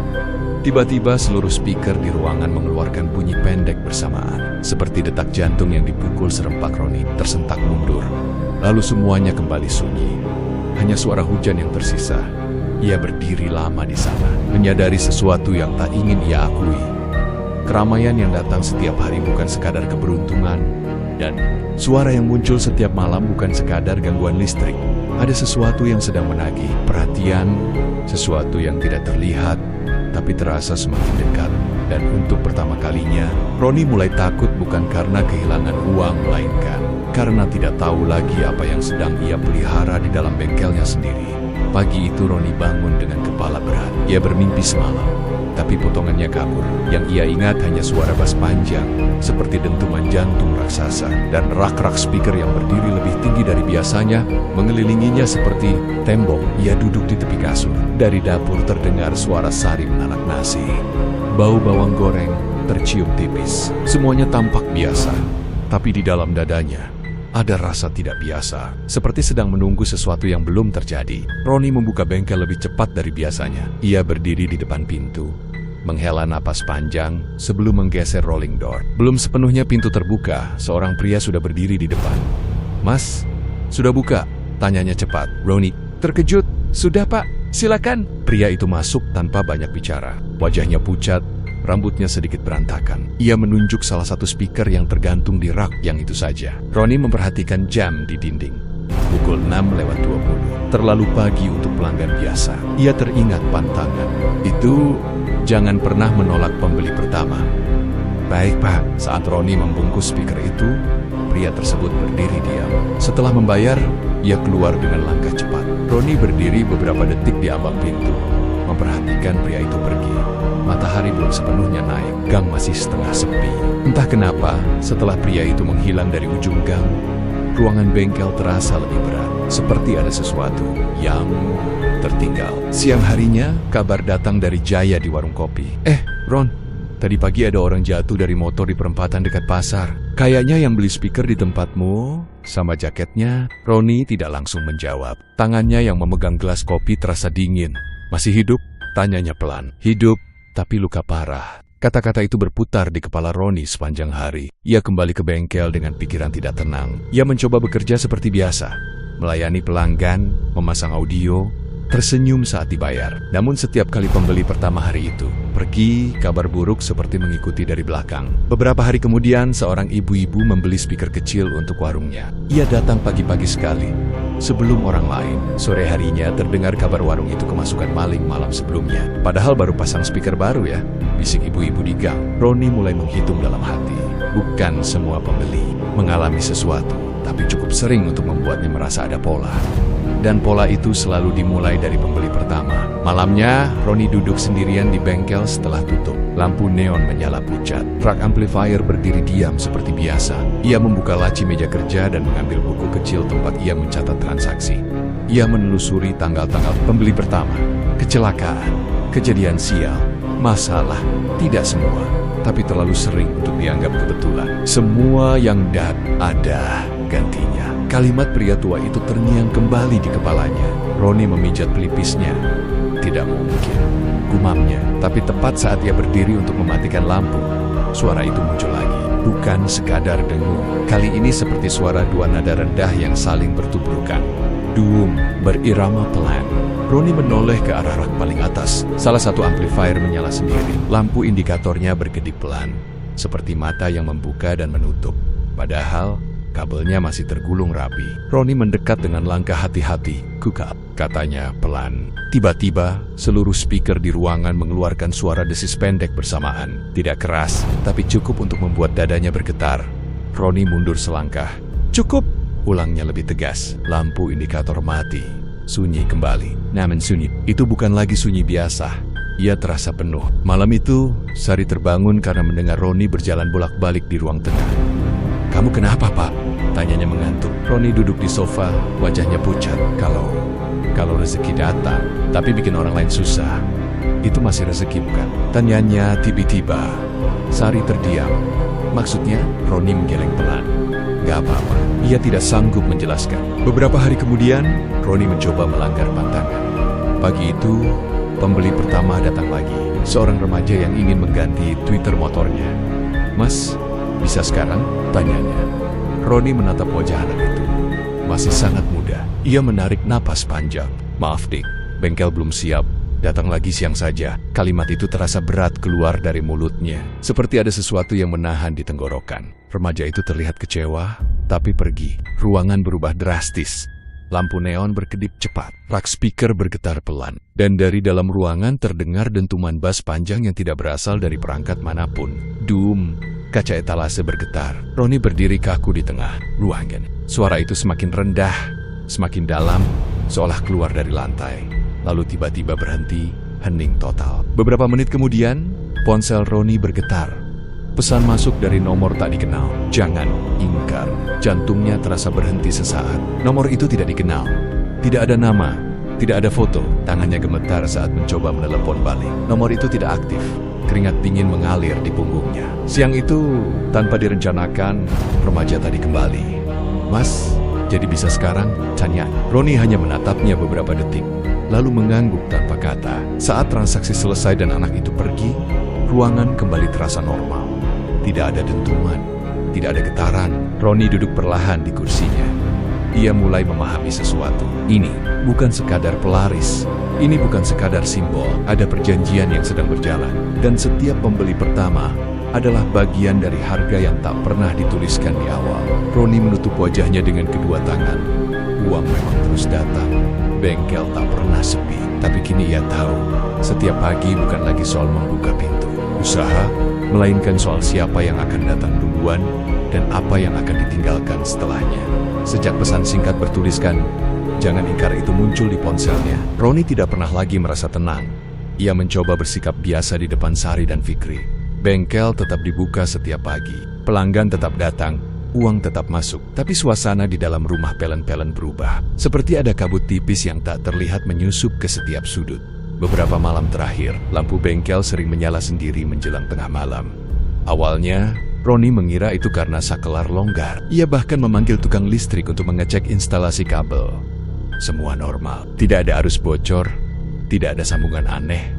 Tiba-tiba seluruh speaker di ruangan mengeluarkan bunyi pendek bersamaan, seperti detak jantung yang dipukul serempak. Ronnie tersentak mundur. Lalu semuanya kembali sunyi. Hanya suara hujan yang tersisa. Ia berdiri lama di sana, menyadari sesuatu yang tak ingin ia akui. Keramaian yang datang setiap hari bukan sekadar keberuntungan, dan suara yang muncul setiap malam bukan sekadar gangguan listrik. Ada sesuatu yang sedang menagih perhatian, sesuatu yang tidak terlihat, tapi terasa semakin dekat. Dan untuk pertama kalinya, Ronnie mulai takut bukan karena kehilangan uang, melainkan karena tidak tahu lagi apa yang sedang ia pelihara di dalam bengkelnya sendiri. Pagi itu Ronnie bangun dengan kepala berat. Ia bermimpi semalam, tapi potongannya kabur. Yang ia ingat hanya suara bas panjang, seperti dentuman jantung raksasa, dan rak-rak speaker yang berdiri lebih tinggi dari biasanya, mengelilinginya seperti tembok. Ia duduk di tepi kasur. Dari dapur terdengar suara Sari menanak nasi. Bau bawang goreng tercium tipis. Semuanya tampak biasa, tapi di dalam dadanya ada rasa tidak biasa, seperti sedang menunggu sesuatu yang belum terjadi. Ronnie membuka bengkel lebih cepat dari biasanya. Ia berdiri di depan pintu, menghela napas panjang sebelum menggeser rolling door. Belum sepenuhnya pintu terbuka, seorang pria sudah berdiri di depan. "Mas, sudah buka?" tanyanya cepat. Ronnie terkejut. "Sudah, Pak. Silakan." Pria itu masuk tanpa banyak bicara. Wajahnya pucat, rambutnya sedikit berantakan. Ia menunjuk salah satu speaker yang tergantung di rak yang itu saja. Ronnie memperhatikan jam di dinding. Pukul 6:20. Terlalu pagi untuk pelanggan biasa. Ia teringat pantangan. "Itu, jangan pernah menolak pembeli pertama." "Baik, Pak." Saat Ronnie membungkus speaker itu, pria tersebut berdiri diam. Setelah membayar, ia keluar dengan langkah cepat. Ronnie berdiri beberapa detik di ambang pintu, memperhatikan pria itu pergi. Matahari belum sepenuhnya naik, gang masih setengah sepi. Entah kenapa, setelah pria itu menghilang dari ujung gang, ruangan bengkel terasa lebih berat, seperti ada sesuatu yang tertinggal. Siang harinya, kabar datang dari Jaya di warung kopi. Ron, tadi pagi ada orang jatuh dari motor di perempatan dekat pasar. Kayaknya yang beli speaker di tempatmu." Sama jaketnya. Ronnie tidak langsung menjawab. Tangannya yang memegang gelas kopi terasa dingin. "Masih hidup?" tanyanya pelan. "Hidup, tapi luka parah." Kata-kata itu berputar di kepala Ronnie sepanjang hari. Ia kembali ke bengkel dengan pikiran tidak tenang. Ia mencoba bekerja seperti biasa, melayani pelanggan, memasang audio, tersenyum saat dibayar. Namun setiap kali pembeli pertama hari itu pergi, kabar buruk seperti mengikuti dari belakang. Beberapa hari kemudian, seorang ibu-ibu membeli speaker kecil untuk warungnya. Ia datang pagi-pagi sekali, sebelum orang lain. Sore harinya terdengar kabar warung itu kemasukan maling malam sebelumnya. Padahal baru pasang speaker baru ya, bisik ibu-ibu di gang. Roni mulai menghitung dalam hati. Bukan semua pembeli mengalami sesuatu, tapi cukup sering untuk membuatnya merasa ada pola. Dan pola itu selalu dimulai dari pembeli pertama. Malamnya, Roni duduk sendirian di bengkel setelah tutup. Lampu neon menyala pucat. Truk amplifier berdiri diam seperti biasa. Ia membuka laci meja kerja dan mengambil buku kecil tempat ia mencatat transaksi. Ia menelusuri tanggal-tanggal pembeli pertama. Kecelakaan, kejadian sial, masalah, tidak semua, tapi terlalu sering untuk dianggap kebetulan. Semua yang ada gantinya. Kalimat pria tua itu terngiang kembali di kepalanya. Roni memijat pelipisnya. Tidak mungkin, gumamnya. Tapi tepat saat ia berdiri untuk mematikan lampu, suara itu muncul lagi. Bukan sekadar dengung. Kali ini seperti suara dua nada rendah yang saling bertubrukan. Duum, berirama pelan. Roni menoleh ke arah rak paling atas. Salah satu amplifier menyala sendiri. Lampu indikatornya berkedip pelan, seperti mata yang membuka dan menutup. Padahal kabelnya masih tergulung rapi. Roni mendekat dengan langkah hati-hati. "Kukap," katanya pelan. Tiba-tiba, seluruh speaker di ruangan mengeluarkan suara desis pendek bersamaan. Tidak keras, tapi cukup untuk membuat dadanya bergetar. Roni mundur selangkah. "Cukup!" ulangnya lebih tegas. Lampu indikator mati. Sunyi kembali. Namun sunyi itu bukan lagi sunyi biasa. Ia terasa penuh. Malam itu, Sari terbangun karena mendengar Roni berjalan bolak-balik di ruang tengah. "Kamu kenapa, Pak?" tanyanya mengantuk. Roni duduk di sofa, wajahnya pucat. Kalau rezeki datang, tapi bikin orang lain susah, itu masih rezeki bukan? Tanyanya tiba-tiba. Sari terdiam. Maksudnya, Roni menggeleng pelan. "Gak apa-apa." Ia tidak sanggup menjelaskan. Beberapa hari kemudian, Roni mencoba melanggar pantangan. Pagi itu, pembeli pertama datang lagi. Seorang remaja yang ingin mengganti Twitter motornya. "Mas, bisa sekarang?" tanyanya. Roni menatap wajah anak itu. Masih sangat muda. Ia menarik napas panjang. "Maaf, Dik, bengkel belum siap. Datang lagi siang saja." Kalimat itu terasa berat keluar dari mulutnya. Seperti ada sesuatu yang menahan di tenggorokan. Remaja itu terlihat kecewa, tapi pergi. Ruangan berubah drastis. Lampu neon berkedip cepat. Rak speaker bergetar pelan. Dan dari dalam ruangan terdengar dentuman bass panjang yang tidak berasal dari perangkat manapun. Dum. Kaca etalase bergetar. Roni berdiri kaku di tengah ruangan. Suara itu semakin rendah, semakin dalam, seolah keluar dari lantai. Lalu tiba-tiba berhenti, hening total. Beberapa menit kemudian, ponsel Roni bergetar. Pesan masuk dari nomor tak dikenal. "Jangan ingkar." Jantungnya terasa berhenti sesaat. Nomor itu tidak dikenal. Tidak ada nama, tidak ada foto. Tangannya gemetar saat mencoba menelepon balik. Nomor itu tidak aktif. Keringat dingin mengalir di punggungnya. Siang itu, tanpa direncanakan, remaja tadi kembali. "Mas, jadi bisa sekarang?" tanya. Roni hanya menatapnya beberapa detik, lalu mengangguk tanpa kata. Saat transaksi selesai dan anak itu pergi, ruangan kembali terasa normal. Tidak ada dentuman, tidak ada getaran. Roni duduk perlahan di kursinya. Ia mulai memahami sesuatu. Ini bukan sekadar pelaris. Ini bukan sekadar simbol. Ada perjanjian yang sedang berjalan. Dan setiap pembeli pertama adalah bagian dari harga yang tak pernah dituliskan di awal. Roni menutup wajahnya dengan kedua tangan. Uang memang terus datang. Bengkel tak pernah sepi. Tapi kini ia tahu, setiap pagi bukan lagi soal membuka pintu usaha, melainkan soal siapa yang akan datang duluan dan apa yang akan ditinggalkan setelahnya. Sejak pesan singkat bertuliskan, "Jangan ingkar" itu muncul di ponselnya, Roni tidak pernah lagi merasa tenang. Ia mencoba bersikap biasa di depan Sari dan Fikri. Bengkel tetap dibuka setiap pagi. Pelanggan tetap datang, uang tetap masuk. Tapi suasana di dalam rumah Pelen-Pelen berubah. Seperti ada kabut tipis yang tak terlihat menyusup ke setiap sudut. Beberapa malam terakhir, lampu bengkel sering menyala sendiri menjelang tengah malam. Awalnya, Roni mengira itu karena saklar longgar. Ia bahkan memanggil tukang listrik untuk mengecek instalasi kabel. Semua normal. Tidak ada arus bocor, tidak ada sambungan aneh.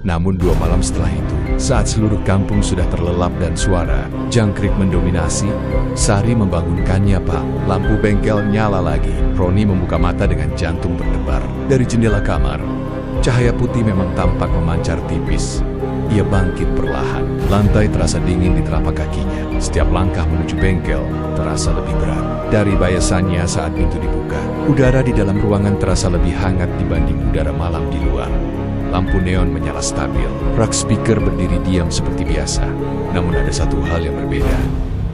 Namun 2 malam setelah itu, saat seluruh kampung sudah terlelap dan suara jangkrik mendominasi, Sari membangunkannya. "Pak, lampu bengkel nyala lagi." Roni membuka mata dengan jantung berdebar. Dari jendela kamar, cahaya putih memang tampak memancar tipis. ia bangkit perlahan. Lantai terasa dingin di telapak kakinya. Setiap langkah menuju bengkel terasa lebih berat dari biasanya saat pintu dibuka. Udara di dalam ruangan terasa lebih hangat dibanding udara malam di luar. Lampu neon menyala stabil. Rak speaker berdiri diam seperti biasa. Namun ada satu hal yang berbeda.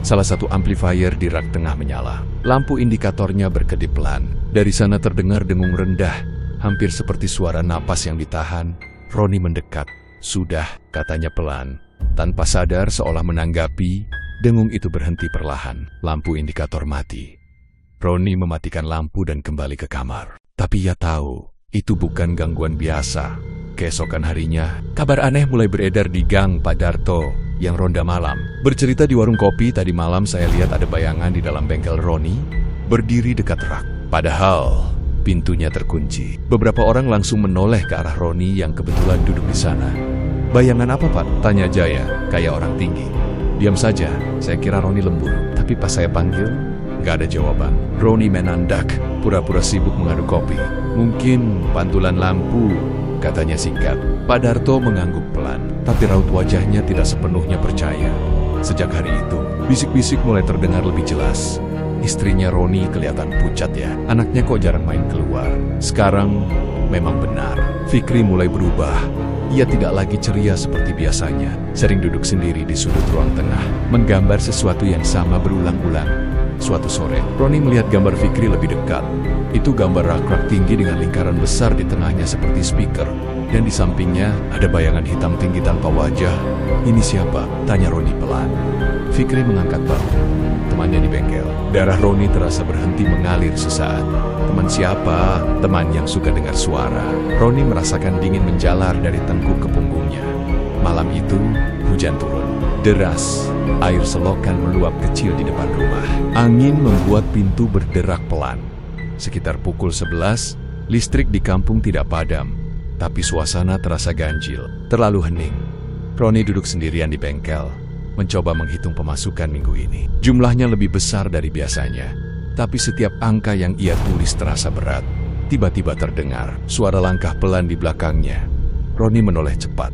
Salah satu amplifier di rak tengah menyala. Lampu indikatornya berkedip pelan. Dari sana terdengar dengung rendah, hampir seperti suara napas yang ditahan. Roni mendekat. "Sudah," katanya pelan. Tanpa sadar seolah menanggapi, dengung itu berhenti perlahan. Lampu indikator mati. Roni mematikan lampu dan kembali ke kamar. Tapi ia tahu, itu bukan gangguan biasa. Keesokan harinya, kabar aneh mulai beredar di gang Pak Darto yang ronda malam. Bercerita di warung kopi, tadi malam saya lihat ada bayangan di dalam bengkel Roni, berdiri dekat rak. Padahal pintunya terkunci. Beberapa orang langsung menoleh ke arah Roni yang kebetulan duduk di sana. "Bayangan apa, Pak?" tanya Jaya, kayak orang tinggi. "Diam saja, saya kira Roni lembur." Tapi pas saya panggil, gak ada jawaban. Roni menandak, pura-pura sibuk mengaduk kopi. "Mungkin pantulan lampu," katanya singkat. Pak Darto mengangguk pelan, tapi raut wajahnya tidak sepenuhnya percaya. Sejak hari itu, bisik-bisik mulai terdengar lebih jelas. Istrinya Roni kelihatan pucat ya, anaknya kok jarang main keluar. Sekarang memang benar, Fikri mulai berubah. Ia tidak lagi ceria seperti biasanya, sering duduk sendiri di sudut ruang tengah, menggambar sesuatu yang sama berulang-ulang. Suatu sore, Roni melihat gambar Fikri lebih dekat. Itu gambar rak-rak tinggi dengan lingkaran besar di tengahnya seperti speaker. Dan di sampingnya ada bayangan hitam tinggi tanpa wajah. "Ini siapa?" tanya Roni pelan. Fikri mengangkat bahu. "Temannya di bengkel." Darah Roni terasa berhenti mengalir sesaat. Teman siapa? Teman yang suka dengar suara. Roni merasakan dingin menjalar dari tengkuk ke punggungnya. Malam itu, hujan turun. Deras, air selokan meluap kecil di depan rumah. Angin membuat pintu berderak pelan. Sekitar pukul 11, listrik di kampung tidak padam, tapi suasana terasa ganjil, terlalu hening. Roni duduk sendirian di bengkel, mencoba menghitung pemasukan minggu ini. Jumlahnya lebih besar dari biasanya, tapi setiap angka yang ia tulis terasa berat. Tiba-tiba terdengar suara langkah pelan di belakangnya. Roni menoleh cepat.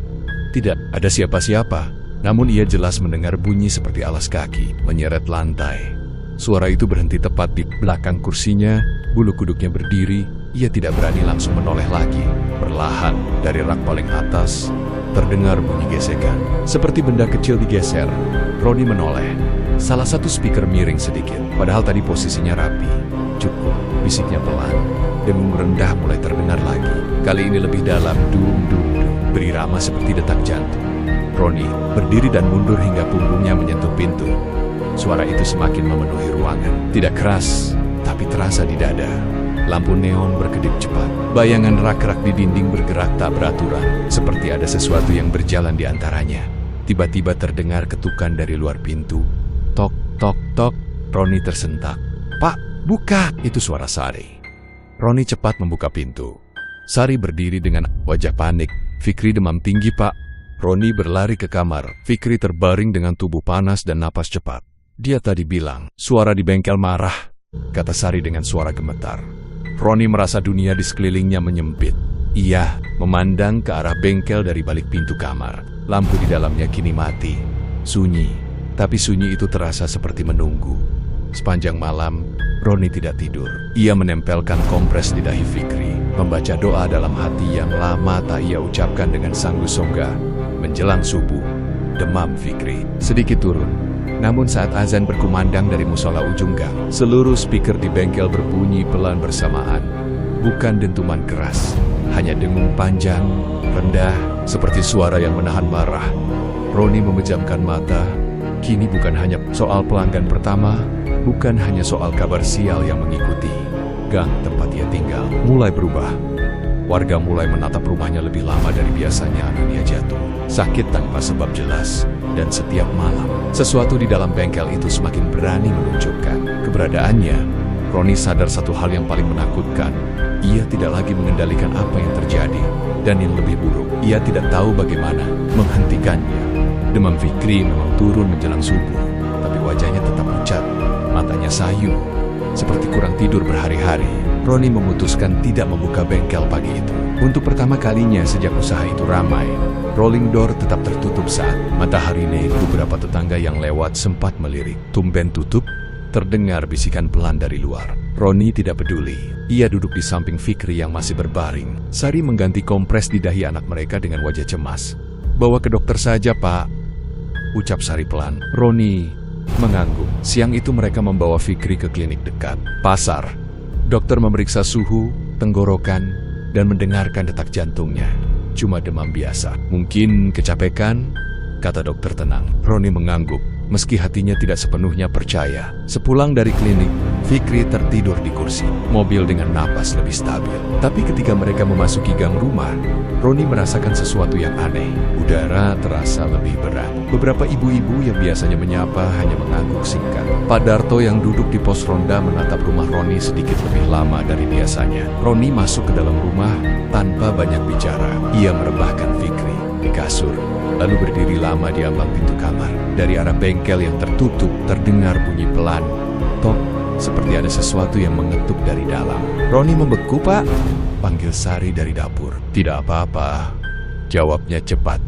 Tidak ada siapa-siapa, namun ia jelas mendengar bunyi seperti alas kaki menyeret lantai. Suara itu berhenti tepat di belakang kursinya, bulu kuduknya berdiri, ia tidak berani langsung menoleh lagi. Perlahan, dari rak paling atas, terdengar bunyi gesekan. Seperti benda kecil digeser, Roni menoleh. Salah satu speaker miring sedikit, padahal tadi posisinya rapi. "Cukup," bisiknya pelan. Dengung rendah mulai terdengar lagi. Kali ini lebih dalam, dung-dung-dung, berirama seperti detak jantung. Roni berdiri dan mundur hingga punggungnya menyentuh pintu. Suara itu semakin memenuhi ruangan. Tidak keras, tapi terasa di dada. Lampu neon berkedip cepat. Bayangan rak-rak di dinding bergerak tak beraturan, seperti ada sesuatu yang berjalan di antaranya. Tiba-tiba terdengar ketukan dari luar pintu. Tok, tok, tok. Roni tersentak. "Pak, buka!" Itu suara Sari. Roni cepat membuka pintu. Sari berdiri dengan wajah panik. "Fikri demam tinggi, Pak." Roni berlari ke kamar. Fikri terbaring dengan tubuh panas dan napas cepat. "Dia tadi bilang, suara di bengkel marah," kata Sari dengan suara gemetar. Roni merasa dunia di sekelilingnya menyempit. Ia memandang ke arah bengkel dari balik pintu kamar. Lampu di dalamnya kini mati. Sunyi, tapi sunyi itu terasa seperti menunggu. Sepanjang malam, Roni tidak tidur. Ia menempelkan kompres di dahi Fikri, membaca doa dalam hati yang lama tak ia ucapkan dengan sanggu-songga. Menjelang subuh, demam Fikri sedikit turun. Namun saat azan berkumandang dari musola ujung gang, seluruh speaker di bengkel berbunyi pelan bersamaan. Bukan dentuman keras, hanya dengung panjang, rendah, seperti suara yang menahan marah. Roni memejamkan mata. Kini bukan hanya soal pelanggan pertama, bukan hanya soal kabar sial yang mengikuti. Gang tempat ia tinggal mulai berubah. Warga mulai menatap rumahnya lebih lama dari biasanya. Dia jatuh sakit tanpa sebab jelas. Dan setiap malam, sesuatu di dalam bengkel itu semakin berani menunjukkan keberadaannya. Roni sadar satu hal yang paling menakutkan. Ia tidak lagi mengendalikan apa yang terjadi. Dan yang lebih buruk, ia tidak tahu bagaimana menghentikannya. Demam Fikri memang turun menjelang subuh, tapi wajahnya tetap pucat, matanya sayu, seperti kurang tidur berhari-hari. Roni memutuskan tidak membuka bengkel pagi itu. Untuk pertama kalinya sejak usaha itu ramai, Rolling door tetap tertutup saat matahari naik. Beberapa tetangga yang lewat sempat melirik. Tumben tutup, terdengar bisikan pelan dari luar. Roni tidak peduli. Ia duduk di samping Fikri yang masih berbaring. Sari mengganti kompres di dahi anak mereka dengan wajah cemas. "Bawa ke dokter saja, Pak," ucap Sari pelan. Roni mengangguk. Siang itu mereka membawa Fikri ke klinik dekat pasar. Dokter memeriksa suhu, tenggorokan, dan mendengarkan detak jantungnya. "Cuma demam biasa. Mungkin kecapekan," kata dokter tenang. Roni mengangguk, meski hatinya tidak sepenuhnya percaya. Sepulang dari klinik, Fikri tertidur di kursi mobil dengan napas lebih stabil. Tapi ketika mereka memasuki gang rumah, Roni merasakan sesuatu yang aneh. Udara terasa lebih berat. Beberapa ibu-ibu yang biasanya menyapa hanya mengangguk singkat. Pak Darto yang duduk di pos ronda menatap rumah Roni sedikit lebih lama dari biasanya. Roni masuk ke dalam rumah tanpa banyak bicara. Ia merebahkan Fikri di kasur, lalu berdiri lama di ambang pintu kamar. Dari arah bengkel yang tertutup terdengar bunyi pelan, tok, seperti ada sesuatu yang mengetuk dari dalam. "Roni membeku, Pak," panggil Sari dari dapur. "Tidak apa-apa," jawabnya cepat,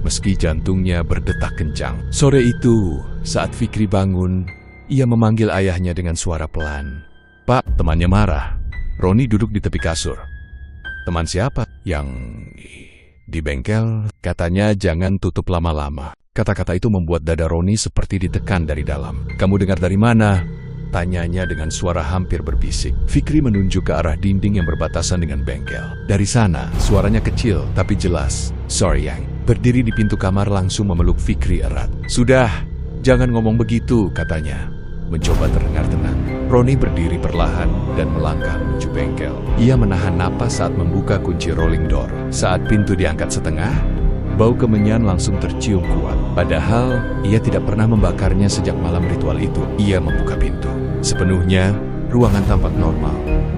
meski jantungnya berdetak kencang. Sore itu, saat Fikri bangun, ia memanggil ayahnya dengan suara pelan. "Pak," temannya marah. Roni duduk di tepi kasur. "Teman siapa?" "Yang di bengkel," katanya. "Jangan tutup lama-lama." Kata-kata itu membuat dada Roni seperti ditekan dari dalam. "Kamu dengar dari mana?" tanyanya dengan suara hampir berbisik. Fikri menunjuk ke arah dinding yang berbatasan dengan bengkel. Dari sana, suaranya kecil tapi jelas. "Sorry, Yang." Berdiri di pintu kamar langsung memeluk Fikri erat. "Sudah, jangan ngomong begitu," katanya. Mencoba terdengar tenang. Roni berdiri perlahan dan melangkah menuju bengkel. Ia menahan napas saat membuka kunci rolling door. Saat pintu diangkat setengah, bau kemenyan langsung tercium kuat. Padahal, ia tidak pernah membakarnya sejak malam ritual itu. Ia membuka pintu. Sepenuhnya, ruangan tampak normal.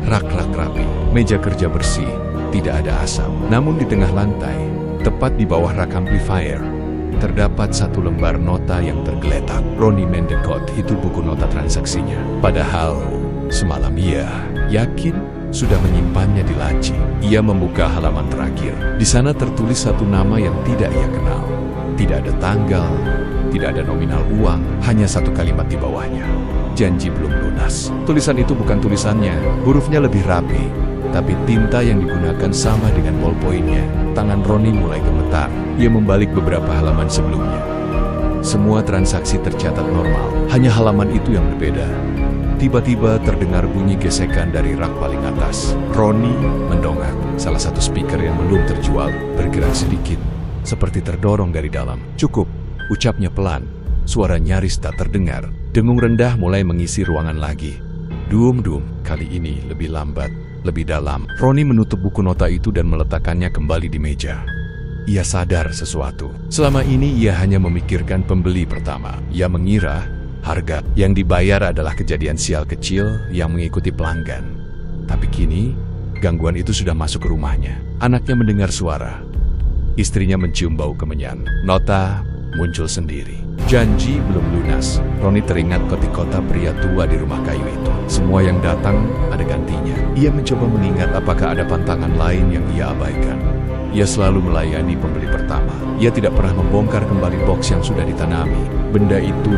Rak-rak rapi, meja kerja bersih, tidak ada asap. Namun di tengah lantai, tepat di bawah rak amplifier, terdapat satu lembar nota yang tergeletak. Roni mendekot itu buku nota transaksinya. Padahal, semalam ia yakin sudah menyimpannya di laci. Ia membuka halaman terakhir. Di sana tertulis satu nama yang tidak ia kenal. Tidak ada tanggal, tidak ada nominal uang, hanya satu kalimat di bawahnya. "Janji belum lunas." Tulisan itu bukan tulisannya, hurufnya lebih rapi, tapi tinta yang digunakan sama dengan ballpointnya. Tangan Roni mulai gemetar. Ia membalik beberapa halaman sebelumnya. Semua transaksi tercatat normal, hanya halaman itu yang berbeda. Tiba-tiba terdengar bunyi gesekan dari rak paling atas. Roni mendongak. Salah satu speaker yang belum terjual bergerak sedikit, seperti terdorong dari dalam. "Cukup," ucapnya pelan. Suara nyaris tak terdengar. Dengung rendah mulai mengisi ruangan lagi. Dum-dum, kali ini lebih lambat, lebih dalam. Roni menutup buku nota itu dan meletakkannya kembali di meja. Ia sadar sesuatu. Selama ini ia hanya memikirkan pembeli pertama. Ia mengira harga yang dibayar adalah kejadian sial kecil yang mengikuti pelanggan. Tapi kini, gangguan itu sudah masuk ke rumahnya. Anaknya mendengar suara. Istrinya mencium bau kemenyan. Nota muncul sendiri. Janji belum lunas. Roni teringat kotik-kota pria tua di rumah kayu itu. Semua yang datang ada gantinya. Ia mencoba mengingat apakah ada pantangan lain yang ia abaikan. Ia selalu melayani pembeli pertama. Ia tidak pernah membongkar kembali box yang sudah ditanami. Benda itu,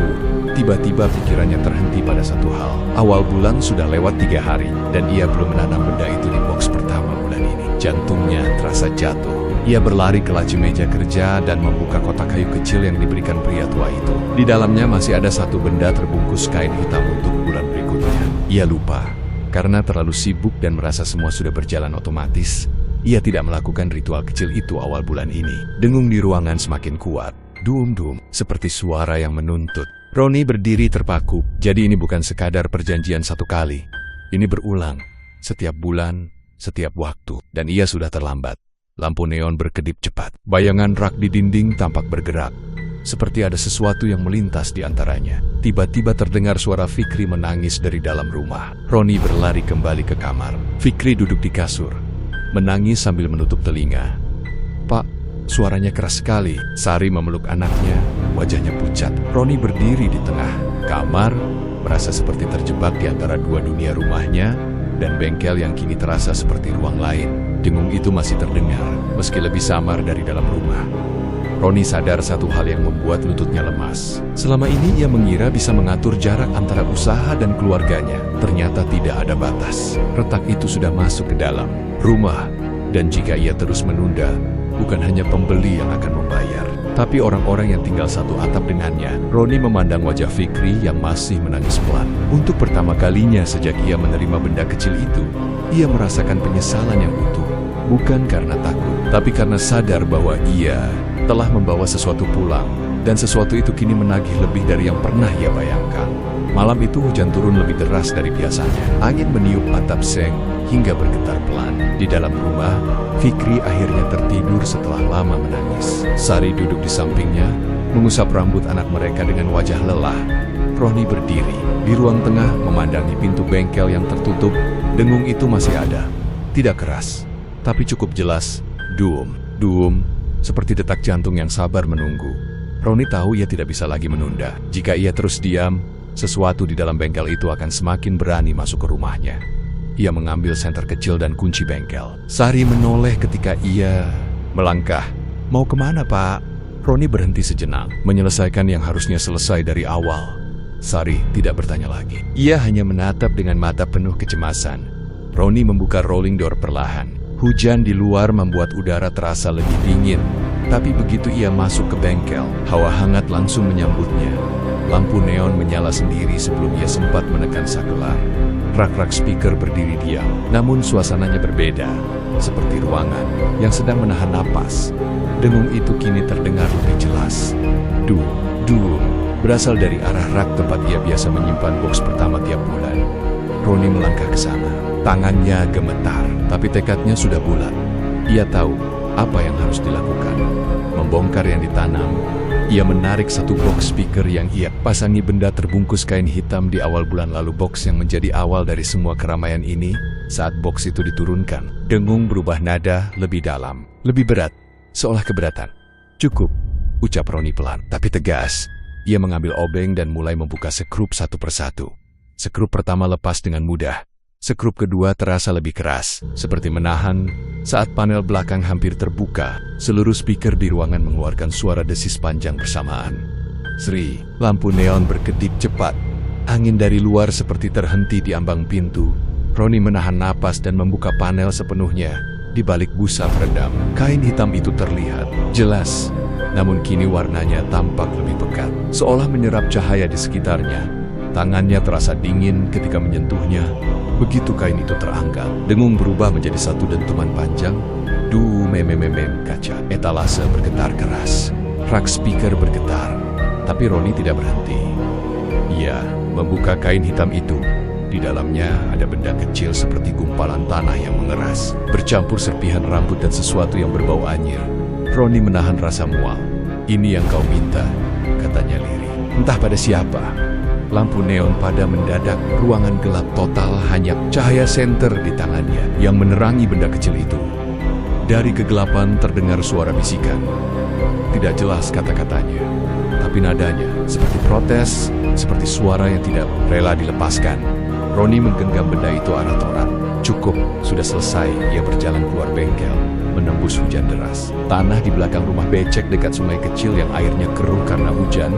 tiba-tiba pikirannya terhenti pada satu hal. Awal bulan sudah lewat 3 hari, dan ia belum menanam benda itu di box pertama bulan ini. Jantungnya terasa jatuh. Ia berlari ke laci meja kerja dan membuka kotak kayu kecil yang diberikan pria tua itu. Di dalamnya masih ada satu benda terbungkus kain hitam untuk bulan berikutnya. Ia lupa, karena terlalu sibuk dan merasa semua sudah berjalan otomatis. Ia tidak melakukan ritual kecil itu awal bulan ini. Dengung di ruangan semakin kuat. Dum-dum, seperti suara yang menuntut. Roni berdiri terpaku. Jadi ini bukan sekadar perjanjian satu kali. Ini berulang, setiap bulan, setiap waktu. Dan ia sudah terlambat. Lampu neon berkedip cepat. Bayangan rak di dinding tampak bergerak. Seperti ada sesuatu yang melintas di antaranya. Tiba-tiba terdengar suara Fikri menangis dari dalam rumah. Roni berlari kembali ke kamar. Fikri duduk di kasur, menangis sambil menutup telinga. "Pak," suaranya keras sekali. Sari memeluk anaknya, wajahnya pucat. Roni berdiri di tengah kamar, merasa seperti terjebak di antara dua dunia rumahnya dan bengkel yang kini terasa seperti ruang lain. Dengung itu masih terdengar, meski lebih samar dari dalam rumah. Roni sadar satu hal yang membuat lututnya lemas. Selama ini ia mengira bisa mengatur jarak antara usaha dan keluarganya. Ternyata tidak ada batas. Retak itu sudah masuk ke dalam rumah. Dan jika ia terus menunda, bukan hanya pembeli yang akan membayar, tapi orang-orang yang tinggal satu atap dengannya. Roni memandang wajah Fikri yang masih menangis pelan. Untuk pertama kalinya sejak ia menerima benda kecil itu, ia merasakan penyesalan yang utuh. Bukan karena takut, tapi karena sadar bahwa ia telah membawa sesuatu pulang, dan sesuatu itu kini menagih lebih dari yang pernah ia bayangkan. Malam itu hujan turun lebih deras dari biasanya. Angin meniup atap seng hingga bergetar pelan. Di dalam rumah, Fikri akhirnya tertidur setelah lama menangis. Sari duduk di sampingnya, mengusap rambut anak mereka dengan wajah lelah. Roni berdiri di ruang tengah memandangi pintu bengkel yang tertutup. Dengung itu masih ada. Tidak keras, tapi cukup jelas. Duum, duum, seperti detak jantung yang sabar menunggu. Roni tahu ia tidak bisa lagi menunda. Jika ia terus diam, sesuatu di dalam bengkel itu akan semakin berani masuk ke rumahnya. Ia mengambil senter kecil dan kunci bengkel. Sari menoleh ketika ia melangkah. Mau kemana, Pak? Roni berhenti sejenak, menyelesaikan yang harusnya selesai dari awal. Sari tidak bertanya lagi. Ia hanya menatap dengan mata penuh kecemasan. Roni membuka rolling door perlahan. Hujan di luar membuat udara terasa lebih dingin. Tapi begitu ia masuk ke bengkel, hawa hangat langsung menyambutnya. Lampu neon menyala sendiri sebelum ia sempat menekan saklar. Rak-rak speaker berdiri diam, namun suasananya berbeda, seperti ruangan yang sedang menahan napas. Dengung itu kini terdengar lebih jelas. Duum, berasal dari arah rak tempat ia biasa menyimpan box pertama tiap bulan. Roni melangkah ke sana. Tangannya gemetar, tapi tekadnya sudah bulat. Ia tahu apa yang harus dilakukan. Membongkar yang ditanam. Ia menarik satu box speaker yang ia pasangi benda terbungkus kain hitam di awal bulan lalu. Box yang menjadi awal dari semua keramaian ini. Saat box itu diturunkan, dengung berubah nada lebih dalam, lebih berat, seolah keberatan. Cukup, ucap Roni pelan, tapi tegas. Ia mengambil obeng dan mulai membuka sekrup satu persatu. Sekrup pertama lepas dengan mudah. Sekrup kedua terasa lebih keras, seperti menahan. Saat panel belakang hampir terbuka, seluruh speaker di ruangan mengeluarkan suara desis panjang bersamaan. Sri, lampu neon berkedip cepat. Angin dari luar seperti terhenti di ambang pintu. Roni menahan napas dan membuka panel sepenuhnya. Di balik busa peredam, kain hitam itu terlihat jelas. Namun kini warnanya tampak lebih pekat, seolah menyerap cahaya di sekitarnya. Tangannya terasa dingin ketika menyentuhnya. Begitu kain itu terangkat, dengung berubah menjadi satu dentuman panjang. Kaca etalase bergetar keras. Rak speaker bergetar, tapi Roni tidak berhenti. Ia membuka kain hitam itu. Di dalamnya ada benda kecil seperti gumpalan tanah yang mengeras, bercampur serpihan rambut dan sesuatu yang berbau anyir. Roni menahan rasa mual. Ini yang kau minta, katanya lirih. Entah pada siapa. Lampu neon padam mendadak, ruangan gelap total, hanya cahaya senter di tangannya yang menerangi benda kecil itu. Dari kegelapan terdengar suara bisikan. Tidak jelas kata-katanya, tapi nadanya seperti protes, seperti suara yang tidak rela dilepaskan. Roni menggenggam benda itu arat-arat. Cukup, sudah selesai. Ia berjalan keluar bengkel, menembus hujan deras. Tanah di belakang rumah becek dekat sungai kecil yang airnya keruh karena hujan.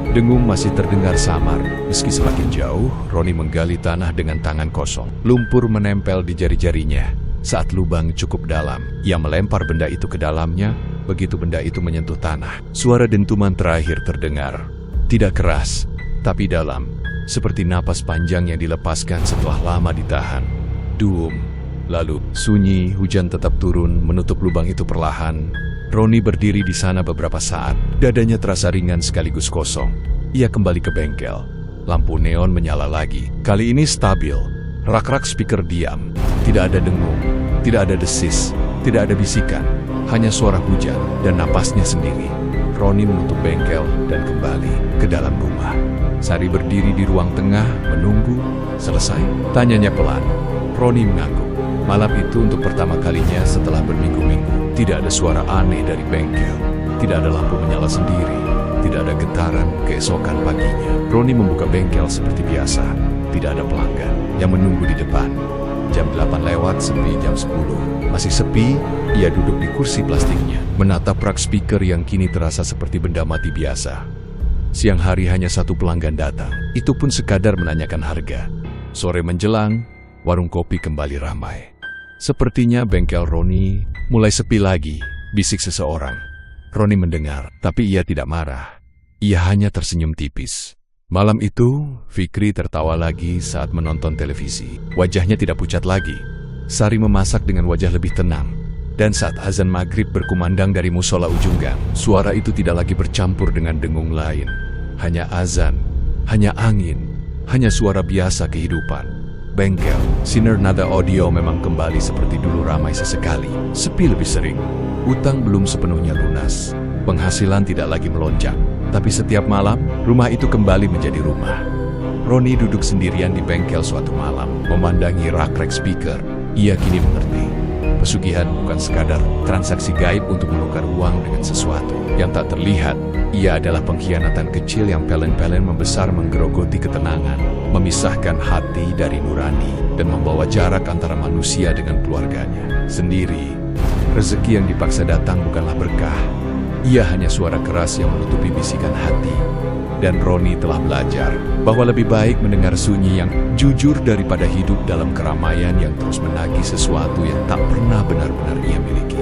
Dengung masih terdengar samar. Meski semakin jauh, Roni menggali tanah dengan tangan kosong. Lumpur menempel di jari-jarinya. Saat lubang cukup dalam, ia melempar benda itu ke dalamnya. Begitu benda itu menyentuh tanah, suara dentuman terakhir terdengar. Tidak keras, tapi dalam. Seperti napas panjang yang dilepaskan setelah lama ditahan. Duum. Lalu, sunyi, hujan tetap turun, menutup lubang itu perlahan. Roni berdiri di sana beberapa saat. Dadanya terasa ringan sekaligus kosong. Ia kembali ke bengkel. Lampu neon menyala lagi. Kali ini stabil. Rak-rak speaker diam. Tidak ada dengung. Tidak ada desis. Tidak ada bisikan. Hanya suara hujan dan napasnya sendiri. Roni menutup bengkel dan kembali ke dalam rumah. Sari berdiri di ruang tengah, menunggu. Selesai? Tanyanya pelan. Roni mengangguk. Malam itu untuk pertama kalinya setelah berminggu-minggu, tidak ada suara aneh dari bengkel. Tidak ada lampu menyala sendiri. Tidak ada getaran keesokan paginya. Roni membuka bengkel seperti biasa. Tidak ada pelanggan yang menunggu di depan. Jam 8 lewat, sepi jam 10. Masih sepi, ia duduk di kursi plastiknya, menatap rak speaker yang kini terasa seperti benda mati biasa. Siang hari hanya satu pelanggan datang, itu pun sekadar menanyakan harga. Sore menjelang, warung kopi kembali ramai. Sepertinya bengkel Roni mulai sepi lagi, bisik seseorang. Roni mendengar, tapi ia tidak marah. Ia hanya tersenyum tipis. Malam itu, Fikri tertawa lagi saat menonton televisi. Wajahnya tidak pucat lagi. Sari memasak dengan wajah lebih tenang. Dan saat azan maghrib berkumandang dari musola ujung gang, suara itu tidak lagi bercampur dengan dengung lain. Hanya azan, hanya angin, hanya suara biasa kehidupan. Bengkel, sinar nada audio memang kembali seperti dulu, ramai sesekali, sepi lebih sering. Utang belum sepenuhnya lunas, penghasilan tidak lagi melonjak. Tapi setiap malam, rumah itu kembali menjadi rumah. Roni duduk sendirian di bengkel suatu malam, memandangi rak-rak speaker. Ia kini mengerti, pesugihan bukan sekadar transaksi gaib untuk menukar uang dengan sesuatu yang tak terlihat. Ia adalah pengkhianatan kecil yang pelan-pelan membesar, menggerogoti ketenangan, memisahkan hati dari nurani, dan membawa jarak antara manusia dengan keluarganya sendiri. Rezeki yang dipaksa datang bukanlah berkah. Ia hanya suara keras yang menutupi bisikan hati. Dan Roni telah belajar bahwa lebih baik mendengar sunyi yang jujur daripada hidup dalam keramaian yang terus menagih sesuatu yang tak pernah benar-benar ia miliki.